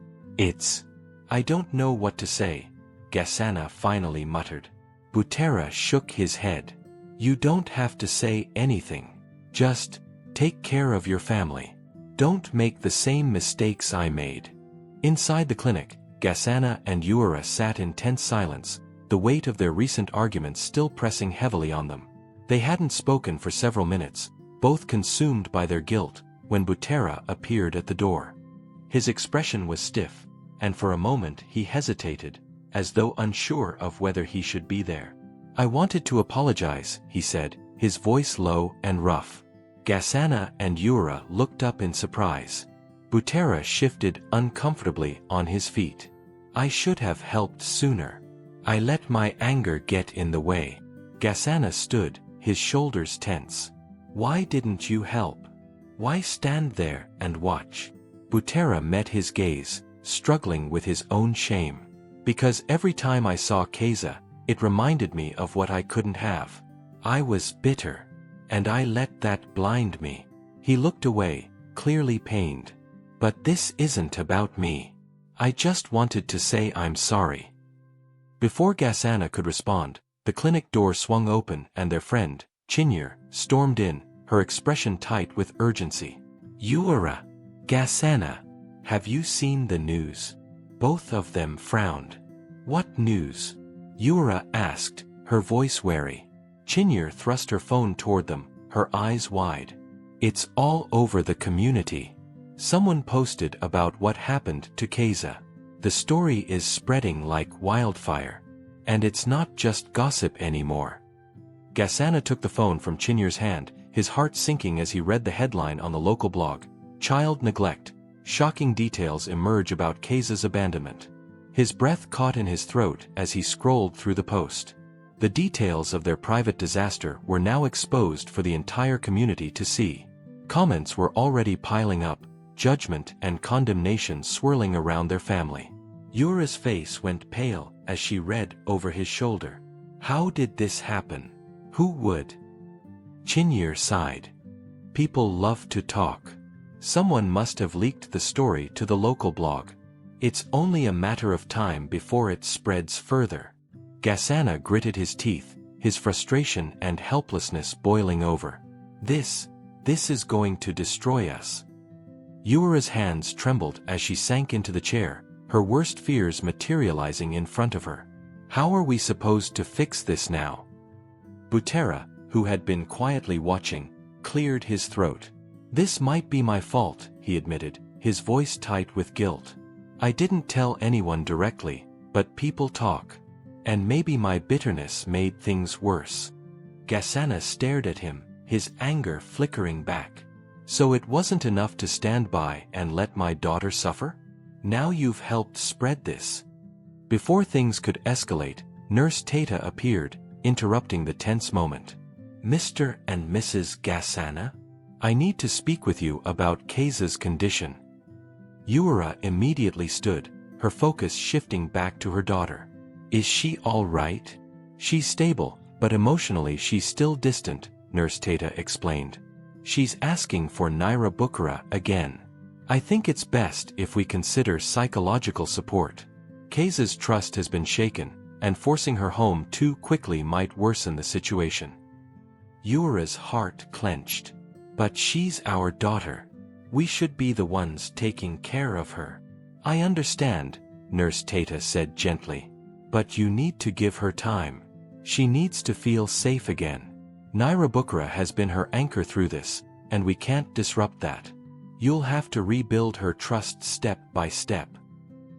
I don't know what to say," Gasana finally muttered. Butera shook his head. "You don't have to say anything. Just take care of your family. Don't make the same mistakes I made." Inside the clinic, Gasana and Ura sat in tense silence, the weight of their recent arguments still pressing heavily on them. They hadn't spoken for several minutes, both consumed by their guilt, when Butera appeared at the door. His expression was stiff, and for a moment he hesitated, as though unsure of whether he should be there. "I wanted to apologize," he said, his voice low and rough. Gasana and Ura looked up in surprise. Butera shifted uncomfortably on his feet. "I should have helped sooner. I let my anger get in the way." Gasana stood, his shoulders tense. "Why didn't you help? Why stand there and watch?" Butera met his gaze, struggling with his own shame. "Because every time I saw Keza, it reminded me of what I couldn't have. I was bitter, and I let that blind me." He looked away, clearly pained. "But this isn't about me. I just wanted to say I'm sorry." Before Gasana could respond, the clinic door swung open and their friend, Chinyere, stormed in, her expression tight with urgency. "Ura! Gasana! Have you seen the news?" Both of them frowned. "What news?" Ura asked, her voice wary. Chinyere thrust her phone toward them, her eyes wide. "It's all over the community. Someone posted about what happened to Keza. The story is spreading like wildfire. And it's not just gossip anymore." Gasana took the phone from Chinyere's hand, his heart sinking as he read the headline on the local blog. "Child neglect. Shocking details emerge about Keza's abandonment." His breath caught in his throat as he scrolled through the post. The details of their private disaster were now exposed for the entire community to see. Comments were already piling up, judgment and condemnation swirling around their family. Ura's face went pale as she read over his shoulder. "How did this happen? Who would?" Chinyere sighed. "People love to talk. Someone must have leaked the story to the local blog. It's only a matter of time before it spreads further." Gasana gritted his teeth, his frustration and helplessness boiling over. This is going to destroy us." Ura's hands trembled as she sank into the chair, her worst fears materializing in front of her. "How are we supposed to fix this now?" Butera, who had been quietly watching, cleared his throat. "This might be my fault," he admitted, his voice tight with guilt. "I didn't tell anyone directly, but people talk. And maybe my bitterness made things worse." Gasana stared at him, his anger flickering back. "So it wasn't enough to stand by and let my daughter suffer? Now you've helped spread this." Before things could escalate, Nurse Tata appeared, interrupting the tense moment. "Mr. and Mrs. Gasana? I need to speak with you about Keza's condition." Ura immediately stood, her focus shifting back to her daughter. "Is she all right?" "She's stable, but emotionally she's still distant," Nurse Tata explained. "She's asking for Naira Bukara again. I think it's best if we consider psychological support. Keza's trust has been shaken, and forcing her home too quickly might worsen the situation." Ura's heart clenched. "But she's our daughter. We should be the ones taking care of her." "I understand," Nurse Tata said gently. "But you need to give her time. She needs to feel safe again. Naira Bukara has been her anchor through this, and we can't disrupt that. You'll have to rebuild her trust step by step."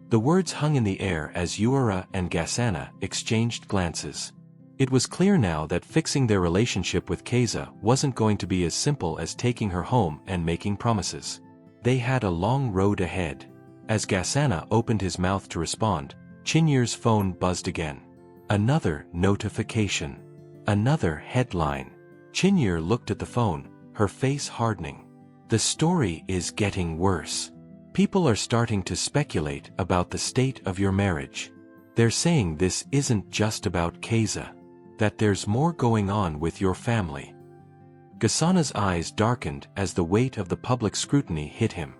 The words hung in the air as Ura and Gasana exchanged glances. It was clear now that fixing their relationship with Keza wasn't going to be as simple as taking her home and making promises. They had a long road ahead. As Gasana opened his mouth to respond, Chinyur's phone buzzed again. Another notification. Another headline. Chinyur looked at the phone, her face hardening. The story is getting worse. People are starting to speculate about the state of your marriage. They're saying this isn't just about Keza. That there's more going on with your family. Gasana's eyes darkened as the weight of the public scrutiny hit him.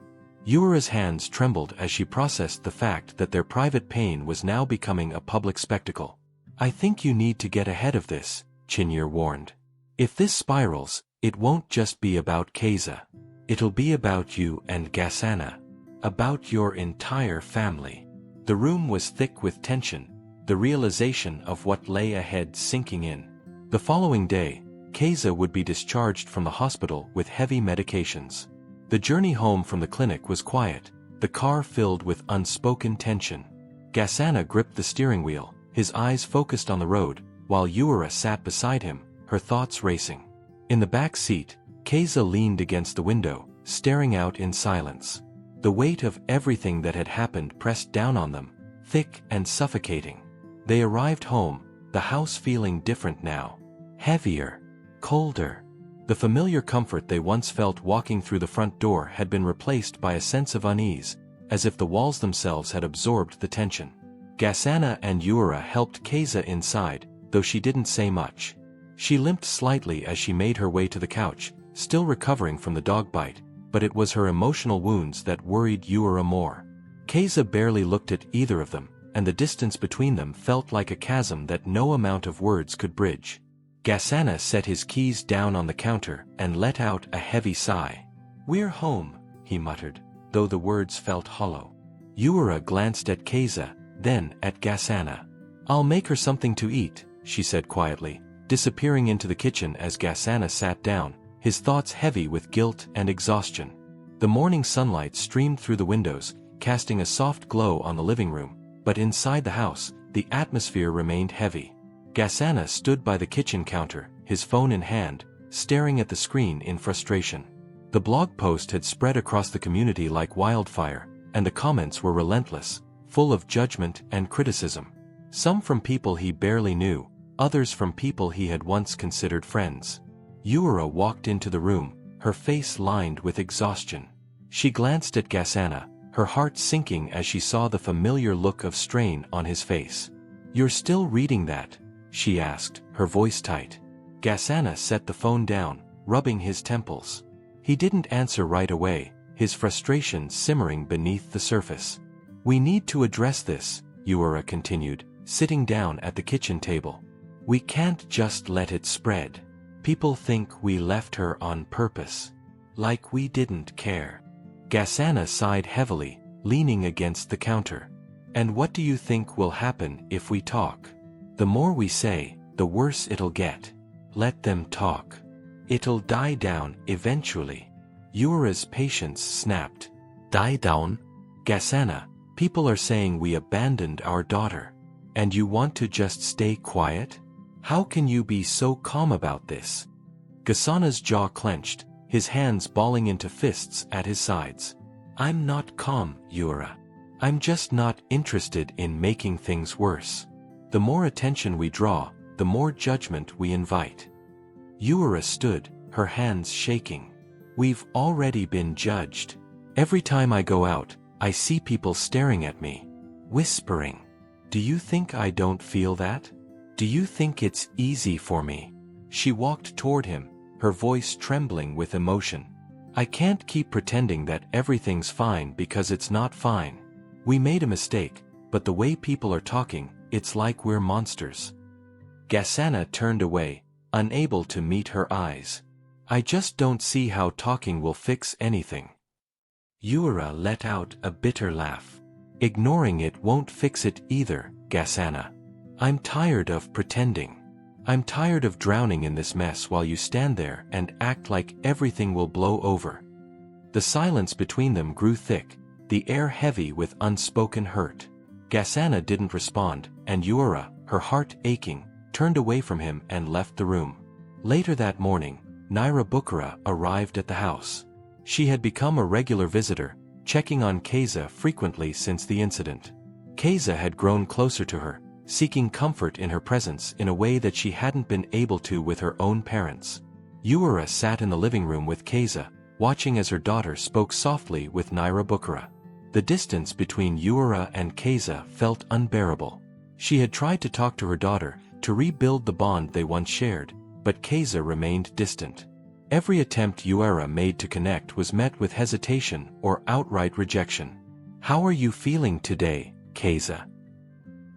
Yuura's hands trembled as she processed the fact that their private pain was now becoming a public spectacle. I think you need to get ahead of this, Chinyur warned. If this spirals, it won't just be about Keza. It'll be about you and Gasana. About your entire family. The room was thick with tension, the realization of what lay ahead sinking in. The following day, Keza would be discharged from the hospital with heavy medications. The journey home from the clinic was quiet, the car filled with unspoken tension. Gasana gripped the steering wheel, his eyes focused on the road, while Yuura sat beside him, her thoughts racing. In the back seat, Keza leaned against the window, staring out in silence. The weight of everything that had happened pressed down on them, thick and suffocating. They arrived home, the house feeling different now. Heavier. Colder. The familiar comfort they once felt walking through the front door had been replaced by a sense of unease, as if the walls themselves had absorbed the tension. Gasana and Yuura helped Keza inside, though she didn't say much. She limped slightly as she made her way to the couch, still recovering from the dog bite, but it was her emotional wounds that worried Yuura more. Keza barely looked at either of them, and the distance between them felt like a chasm that no amount of words could bridge. Gasana set his keys down on the counter and let out a heavy sigh. "We're home," he muttered, though the words felt hollow. Yuura glanced at Keza, then at Gasana. "I'll make her something to eat," she said quietly, disappearing into the kitchen as Gasana sat down, his thoughts heavy with guilt and exhaustion. The morning sunlight streamed through the windows, casting a soft glow on the living room, but inside the house, the atmosphere remained heavy. Gasana stood by the kitchen counter, his phone in hand, staring at the screen in frustration. The blog post had spread across the community like wildfire, and the comments were relentless, full of judgment and criticism. Some from people he barely knew, others from people he had once considered friends. Yuura walked into the room, her face lined with exhaustion. She glanced at Gasana, her heart sinking as she saw the familiar look of strain on his face. "You're still reading that?" she asked, her voice tight. Gasana set the phone down, rubbing his temples. He didn't answer right away, his frustration simmering beneath the surface. "We need to address this," Yuura continued, sitting down at the kitchen table. "We can't just let it spread. People think we left her on purpose. Like we didn't care." Gasana sighed heavily, leaning against the counter. "And what do you think will happen if we talk? The more we say, the worse it'll get. Let them talk. It'll die down eventually." Yuura's patience snapped. "Die down?" "Gasana, people are saying we abandoned our daughter. And you want to just stay quiet? How can you be so calm about this?" Gasana's jaw clenched, his hands balling into fists at his sides. "I'm not calm, Yuura. I'm just not interested in making things worse. The more attention we draw, the more judgment we invite." Yuura stood, her hands shaking. "We've already been judged. Every time I go out, I see people staring at me, whispering. Do you think I don't feel that? Do you think it's easy for me?" She walked toward him, her voice trembling with emotion. "I can't keep pretending that everything's fine because it's not fine. We made a mistake, but the way people are talking, it's like we're monsters." Gasana turned away, unable to meet her eyes. "I just don't see how talking will fix anything." Yuura let out a bitter laugh. "Ignoring it won't fix it either, Gasana. I'm tired of pretending. I'm tired of drowning in this mess while you stand there and act like everything will blow over." The silence between them grew thick, the air heavy with unspoken hurt. Gasana didn't respond, and Yuura, her heart aching, turned away from him and left the room. Later that morning, Naira Bukhara arrived at the house. She had become a regular visitor, checking on Keza frequently since the incident. Keza had grown closer to her, seeking comfort in her presence in a way that she hadn't been able to with her own parents. Yuara sat in the living room with Keza, watching as her daughter spoke softly with Naira. The distance between Yuara and Keza felt unbearable. She had tried to talk to her daughter, to rebuild the bond they once shared, but Keza remained distant. Every attempt Yuara made to connect was met with hesitation or outright rejection. "How are you feeling today, Keza?"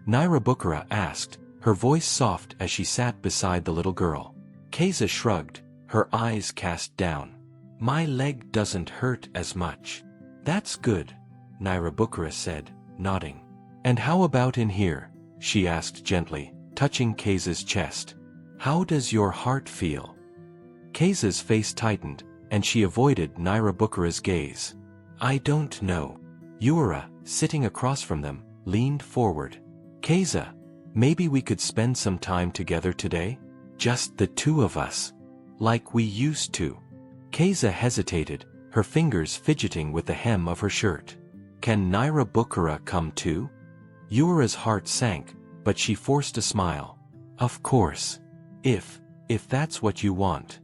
Naira asked, her voice soft as she sat beside the little girl. Keza shrugged, her eyes cast down. "My leg doesn't hurt as much." "That's good," Naira said, nodding. "And how about in here?" she asked gently, touching Keza's chest. "How does your heart feel?" Keza's face tightened, and she avoided Naira gaze. "I don't know." Yuara, sitting across from them, leaned forward. "Keza, maybe we could spend some time together today? Just the two of us. Like we used to." Keza hesitated, her fingers fidgeting with the hem of her shirt. "Can Naira come too?" Yuara's heart sank, but she forced a smile. "Of course. If that's what you want."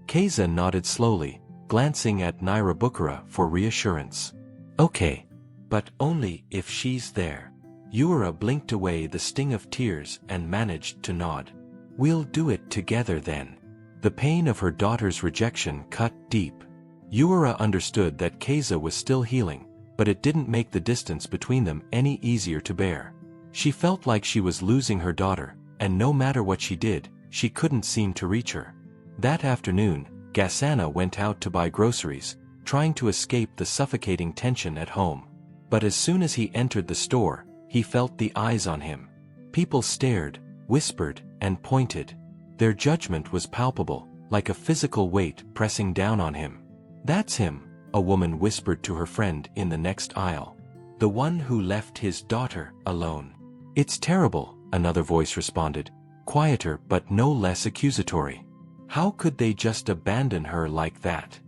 Keza nodded slowly, glancing at Naira for reassurance. "Okay. But only if she's there." Yuara blinked away the sting of tears and managed to nod. "We'll do it together then." The pain of her daughter's rejection cut deep. Yuara understood that Keza was still healing, but it didn't make the distance between them any easier to bear. She felt like she was losing her daughter, and no matter what she did, she couldn't seem to reach her. That afternoon, Gasana went out to buy groceries, trying to escape the suffocating tension at home. But as soon as he entered the store, he felt the eyes on him. People stared, whispered, and pointed. Their judgment was palpable, like a physical weight pressing down on him. "That's him," a woman whispered to her friend in the next aisle. "The one who left his daughter alone." "It's terrible," another voice responded, quieter but no less accusatory. "How could they just abandon her like that?"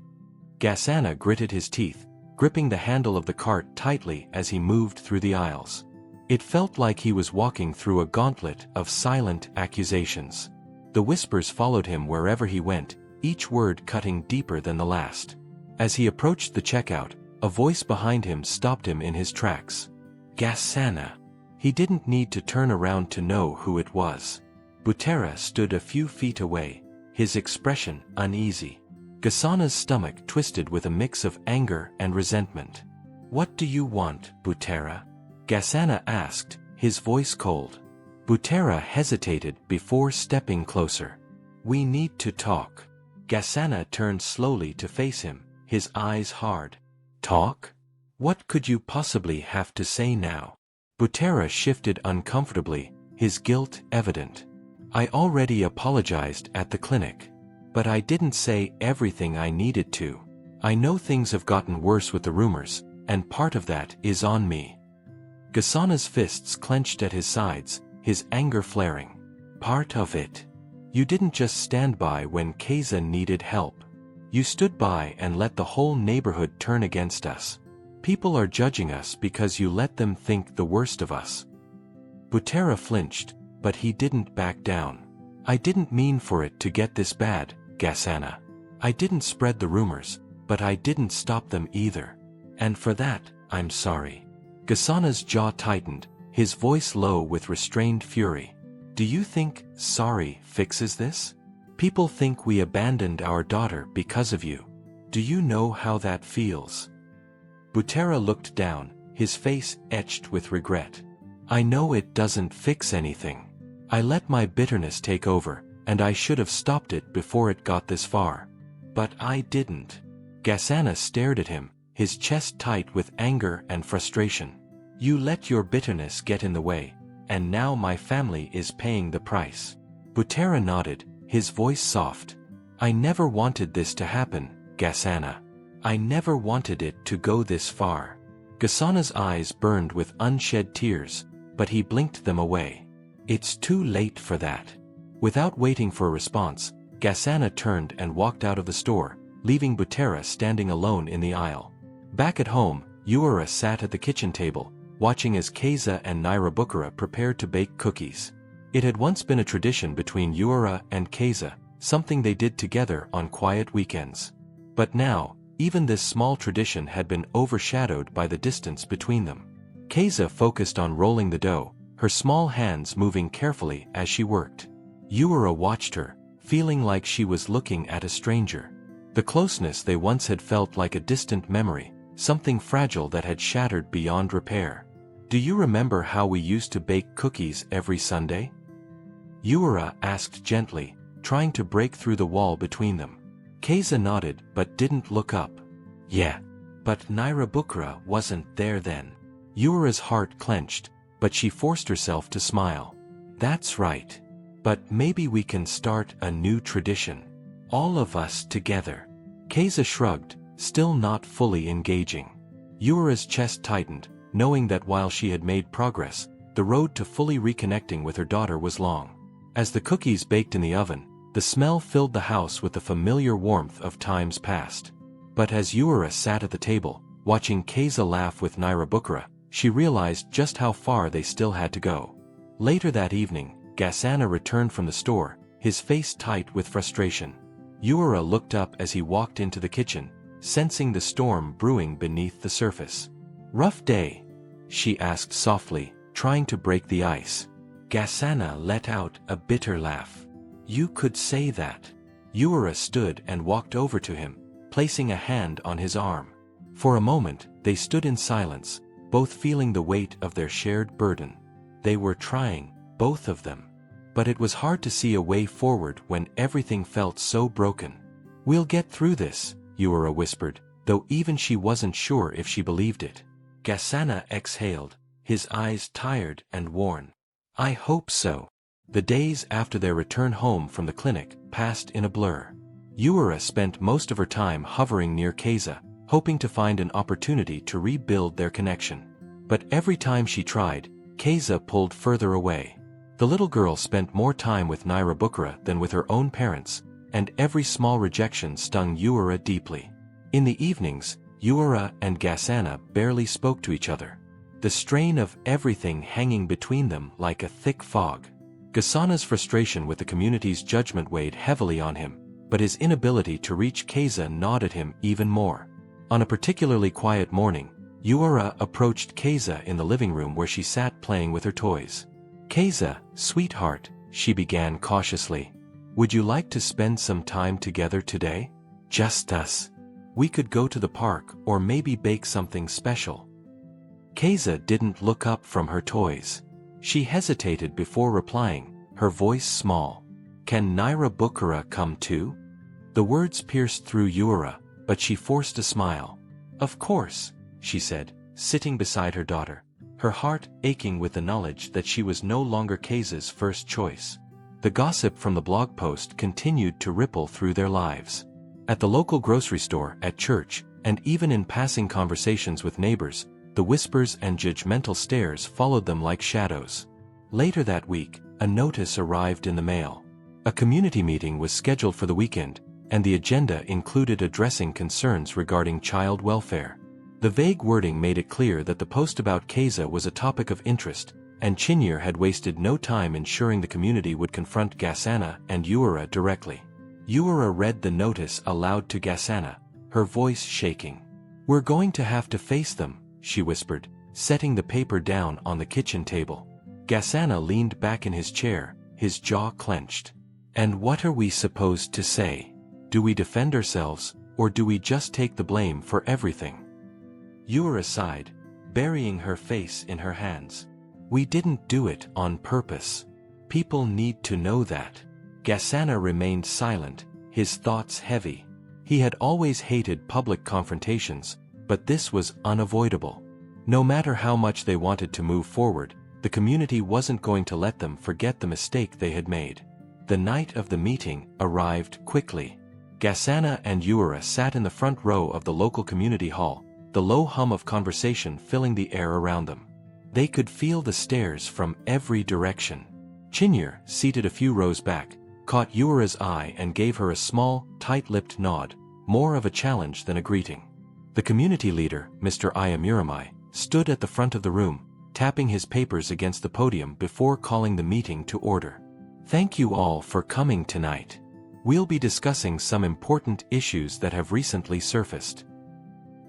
Gasana gritted his teeth, gripping the handle of the cart tightly as he moved through the aisles. It felt like he was walking through a gauntlet of silent accusations. The whispers followed him wherever he went, each word cutting deeper than the last. As he approached the checkout, a voice behind him stopped him in his tracks. "Gasana." He didn't need to turn around to know who it was. Butera stood a few feet away, his expression uneasy. Gasana's stomach twisted with a mix of anger and resentment. "What do you want, Butera?" Gasana asked, his voice cold. Butera hesitated before stepping closer. "We need to talk." Gasana turned slowly to face him, his eyes hard. "Talk? What could you possibly have to say now?" Butera shifted uncomfortably, his guilt evident. "I already apologized at the clinic. But I didn't say everything I needed to. I know things have gotten worse with the rumors, and part of that is on me." Gasana's fists clenched at his sides, his anger flaring. "Part of it? You didn't just stand by when Keza needed help. You stood by and let the whole neighborhood turn against us. People are judging us because you let them think the worst of us." Butera flinched, but he didn't back down. "I didn't mean for it to get this bad, Gasana. I didn't spread the rumors, but I didn't stop them either. And for that, I'm sorry." Gasana's jaw tightened, his voice low with restrained fury. "Do you think sorry fixes this? People think we abandoned our daughter because of you. Do you know how that feels?" Butera looked down, his face etched with regret. "I know it doesn't fix anything. I let my bitterness take over, and I should have stopped it before it got this far. But I didn't." Gasana stared at him, his chest tight with anger and frustration. "You let your bitterness get in the way, and now my family is paying the price." Butera nodded, his voice soft. "I never wanted this to happen, Gasana. I never wanted it to go this far." Gasana's eyes burned with unshed tears, but he blinked them away. "It's too late for that." Without waiting for a response, Gasana turned and walked out of the store, leaving Butera standing alone in the aisle. Back at home, Uara sat at the kitchen table, watching as Keza and Nairabukara prepared to bake cookies. It had once been a tradition between Uara and Keza, something they did together on quiet weekends. But now, even this small tradition had been overshadowed by the distance between them. Keza focused on rolling the dough, her small hands moving carefully as she worked. Uara watched her, feeling like she was looking at a stranger. The closeness they once had felt like a distant memory, something fragile that had shattered beyond repair. "Do you remember how we used to bake cookies every Sunday?" Uara asked gently, trying to break through the wall between them. Keza nodded but didn't look up. "Yeah. But Nairabukara wasn't there then." Uara's heart clenched, but she forced herself to smile. "That's right. But maybe we can start a new tradition. All of us together." Keza shrugged, still not fully engaging. Uara's chest tightened, knowing that while she had made progress, the road to fully reconnecting with her daughter was long. As the cookies baked in the oven, the smell filled the house with the familiar warmth of times past. But as Uara sat at the table, watching Keza laugh with Nairabukara, she realized just how far they still had to go. Later that evening, Gasana returned from the store, his face tight with frustration. Uara looked up as he walked into the kitchen, sensing the storm brewing beneath the surface. "Rough day?" she asked softly, trying to break the ice. Gasana let out a bitter laugh. "You could say that." Uara stood and walked over to him, placing a hand on his arm. For a moment, they stood in silence, both feeling the weight of their shared burden. They were trying, both of them. But it was hard to see a way forward when everything felt so broken. "We'll get through this," Uara whispered, though even she wasn't sure if she believed it. Gasana exhaled, his eyes tired and worn. "I hope so." The days after their return home from the clinic passed in a blur. Uara spent most of her time hovering near Keza, hoping to find an opportunity to rebuild their connection. But every time she tried, Keza pulled further away. The little girl spent more time with Nairabukara than with her own parents, and every small rejection stung Uara deeply. In the evenings, Uara and Gasana barely spoke to each other, the strain of everything hanging between them like a thick fog. Gasana's frustration with the community's judgment weighed heavily on him, but his inability to reach Keza gnawed at him even more. On a particularly quiet morning, Uara approached Keza in the living room where she sat playing with her toys. "Keza, sweetheart," she began cautiously. "Would you like to spend some time together today? Just us. We could go to the park or maybe bake something special." Keza didn't look up from her toys. She hesitated before replying, her voice small. "Can Nairabukara come too?" The words pierced through Uara, but she forced a smile. "Of course," she said, sitting beside her daughter, her heart aching with the knowledge that she was no longer Keza's first choice. The gossip from the blog post continued to ripple through their lives. At the local grocery store, at church, and even in passing conversations with neighbors, the whispers and judgmental stares followed them like shadows. Later that week, a notice arrived in the mail. A community meeting was scheduled for the weekend, and the agenda included addressing concerns regarding child welfare. The vague wording made it clear that the post about Keza was a topic of interest, and Chinyere had wasted no time ensuring the community would confront Gasana and Uara directly. Uara read the notice aloud to Gasana, her voice shaking. "We're going to have to face them," she whispered, setting the paper down on the kitchen table. Gasana leaned back in his chair, his jaw clenched. "And what are we supposed to say? Do we defend ourselves, or do we just take the blame for everything?" Uara sighed, burying her face in her hands. "We didn't do it on purpose. People need to know that." Gasana remained silent, his thoughts heavy. He had always hated public confrontations, but this was unavoidable. No matter how much they wanted to move forward, the community wasn't going to let them forget the mistake they had made. The night of the meeting arrived quickly. Gasana and Uara sat in the front row of the local community hall, the low hum of conversation filling the air around them. They could feel the stares from every direction. Chinyere, seated a few rows back, caught Uara's eye and gave her a small, tight-lipped nod, more of a challenge than a greeting. The community leader, Mr. Ayamuramai, stood at the front of the room, tapping his papers against the podium before calling the meeting to order. Thank you all for coming tonight. We'll be discussing some important issues that have recently surfaced.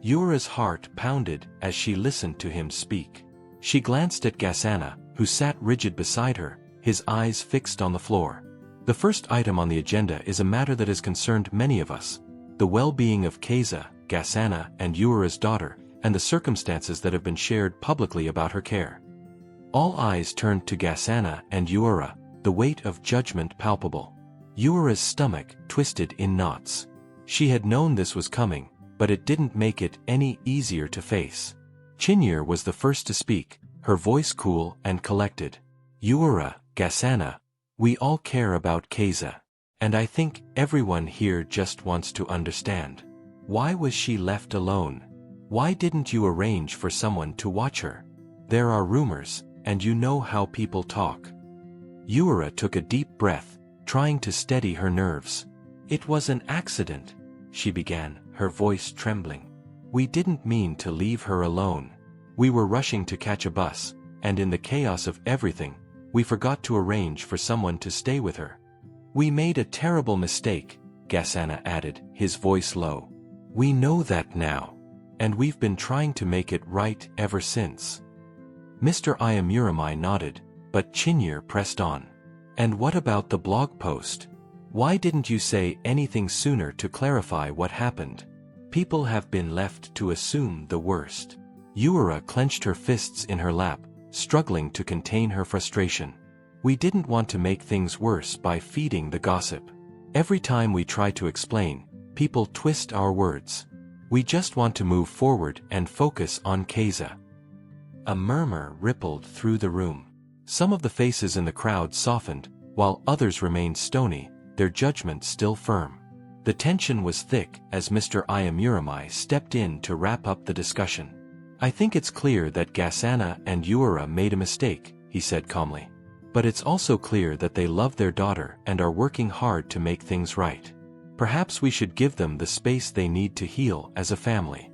Yuura's heart pounded as she listened to him speak. She glanced at Gasana, who sat rigid beside her, his eyes fixed on the floor. The first item on the agenda is a matter that has concerned many of us: the well-being of Keza, Gasana, and Yuura's daughter, and the circumstances that have been shared publicly about her care. All eyes turned to Gasana and Yuura, the weight of judgment palpable. Yuura's stomach twisted in knots. She had known this was coming, but it didn't make it any easier to face. Chinyere was the first to speak, her voice cool and collected. Yuura, Gasana, we all care about Keza. And I think everyone here just wants to understand. Why was she left alone? Why didn't you arrange for someone to watch her? There are rumors, and you know how people talk. Yuura took a deep breath, trying to steady her nerves. It was an accident, she began, her voice trembling. We didn't mean to leave her alone. We were rushing to catch a bus, and in the chaos of everything, we forgot to arrange for someone to stay with her. We made a terrible mistake, Gasana added, his voice low. We know that now. And we've been trying to make it right ever since. Mr. Ayamuramai nodded, but Chinyere pressed on. And what about the blog post? Why didn't you say anything sooner to clarify what happened? People have been left to assume the worst. Yuura clenched her fists in her lap, struggling to contain her frustration. We didn't want to make things worse by feeding the gossip. Every time we try to explain, people twist our words. We just want to move forward and focus on Keza. A murmur rippled through the room. Some of the faces in the crowd softened, while others remained stony, their judgment still firm. The tension was thick as Mr. Ayamuramai stepped in to wrap up the discussion. I think it's clear that Gasana and Yuura made a mistake, he said calmly. But it's also clear that they love their daughter and are working hard to make things right. Perhaps we should give them the space they need to heal as a family.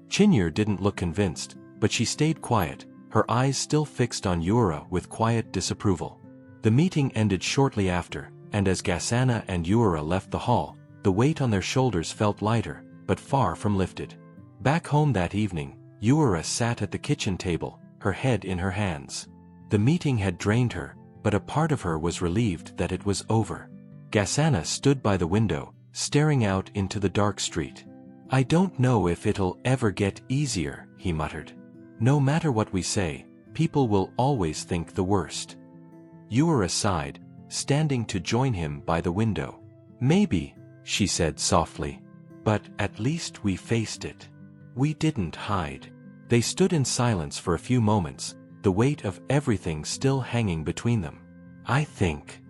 Chinyere didn't look convinced, but she stayed quiet, her eyes still fixed on Yuura with quiet disapproval. The meeting ended shortly after, and as Gasana and Yuura left the hall, the weight on their shoulders felt lighter, but far from lifted. Back home that evening, Yuura sat at the kitchen table, her head in her hands. The meeting had drained her, but a part of her was relieved that it was over. Gasana stood by the window, staring out into the dark street. I don't know if it'll ever get easier, he muttered. No matter what we say, people will always think the worst. Yuura sighed, standing to join him by the window. Maybe, she said softly. But at least we faced it. We didn't hide. They stood in silence for a few moments, the weight of everything still hanging between them. I think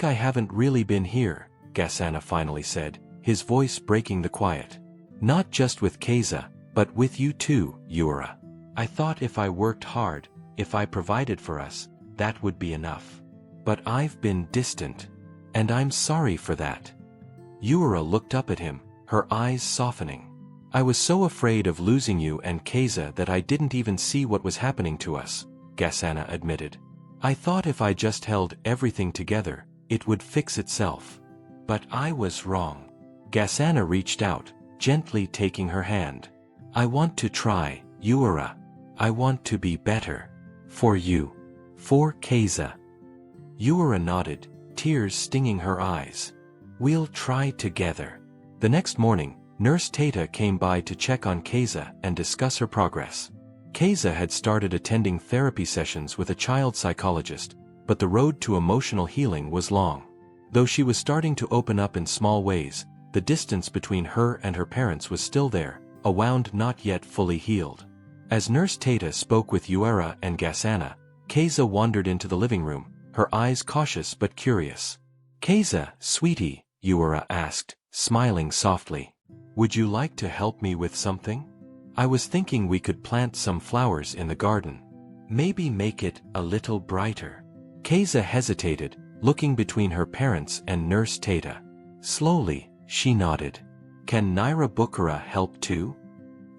I haven't really been here, Gasana finally said, his voice breaking the quiet. Not just with Keza, but with you too, Yuura. I thought if I worked hard, if I provided for us, that would be enough. But I've been distant. And I'm sorry for that. Yuura looked up at him, her eyes softening. I was so afraid of losing you and Keza that I didn't even see what was happening to us, Gasana admitted. I thought if I just held everything together, it would fix itself. But I was wrong. Gasana reached out, gently taking her hand. I want to try, Yuura. I want to be better. For you. For Keza. Yuura nodded, tears stinging her eyes. We'll try together. The next morning, Nurse Tata came by to check on Keza and discuss her progress. Keza had started attending therapy sessions with a child psychologist, but the road to emotional healing was long. Though she was starting to open up in small ways, the distance between her and her parents was still there, a wound not yet fully healed. As Nurse Tata spoke with Yuura and Gasana, Keza wandered into the living room, her eyes cautious but curious. Keza, sweetie, Yuura asked, smiling softly. Would you like to help me with something? I was thinking we could plant some flowers in the garden. Maybe make it a little brighter. Keza hesitated, looking between her parents and Nurse Tata. Slowly, she nodded. Can Naira Bukara help too?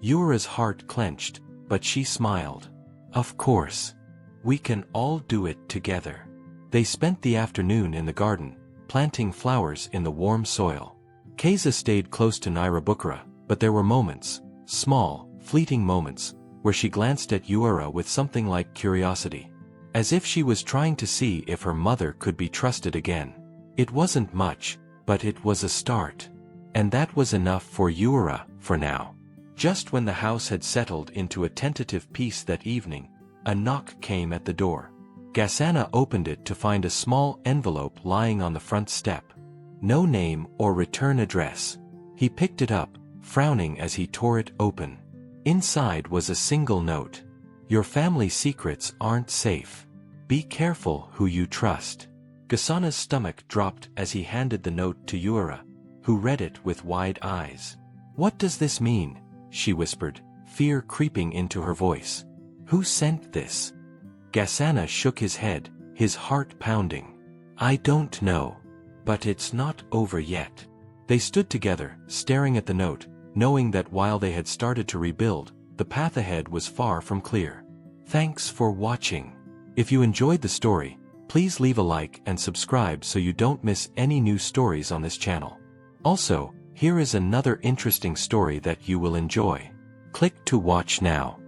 Ura's heart clenched, but she smiled. Of course. We can all do it together. They spent the afternoon in the garden, planting flowers in the warm soil. Keza stayed close to Naira Bukara, but there were moments, small, fleeting moments, where she glanced at Ura with something like curiosity. As if she was trying to see if her mother could be trusted again. It wasn't much, but it was a start. And that was enough for Ura, for now. Just when the house had settled into a tentative peace that evening, a knock came at the door. Gasana opened it to find a small envelope lying on the front step. No name or return address. He picked it up, frowning as he tore it open. Inside was a single note. Your family secrets aren't safe. Be careful who you trust. Gasana's stomach dropped as he handed the note to Ura, who read it with wide eyes. What does this mean? She whispered, fear creeping into her voice. Who sent this? Gasana shook his head, his heart pounding. I don't know. But it's not over yet. They stood together, staring at the note, knowing that while they had started to rebuild, the path ahead was far from clear. Thanks for watching. If you enjoyed the story, please leave a like and subscribe so you don't miss any new stories on this channel. Also, here is another interesting story that you will enjoy. Click to watch now.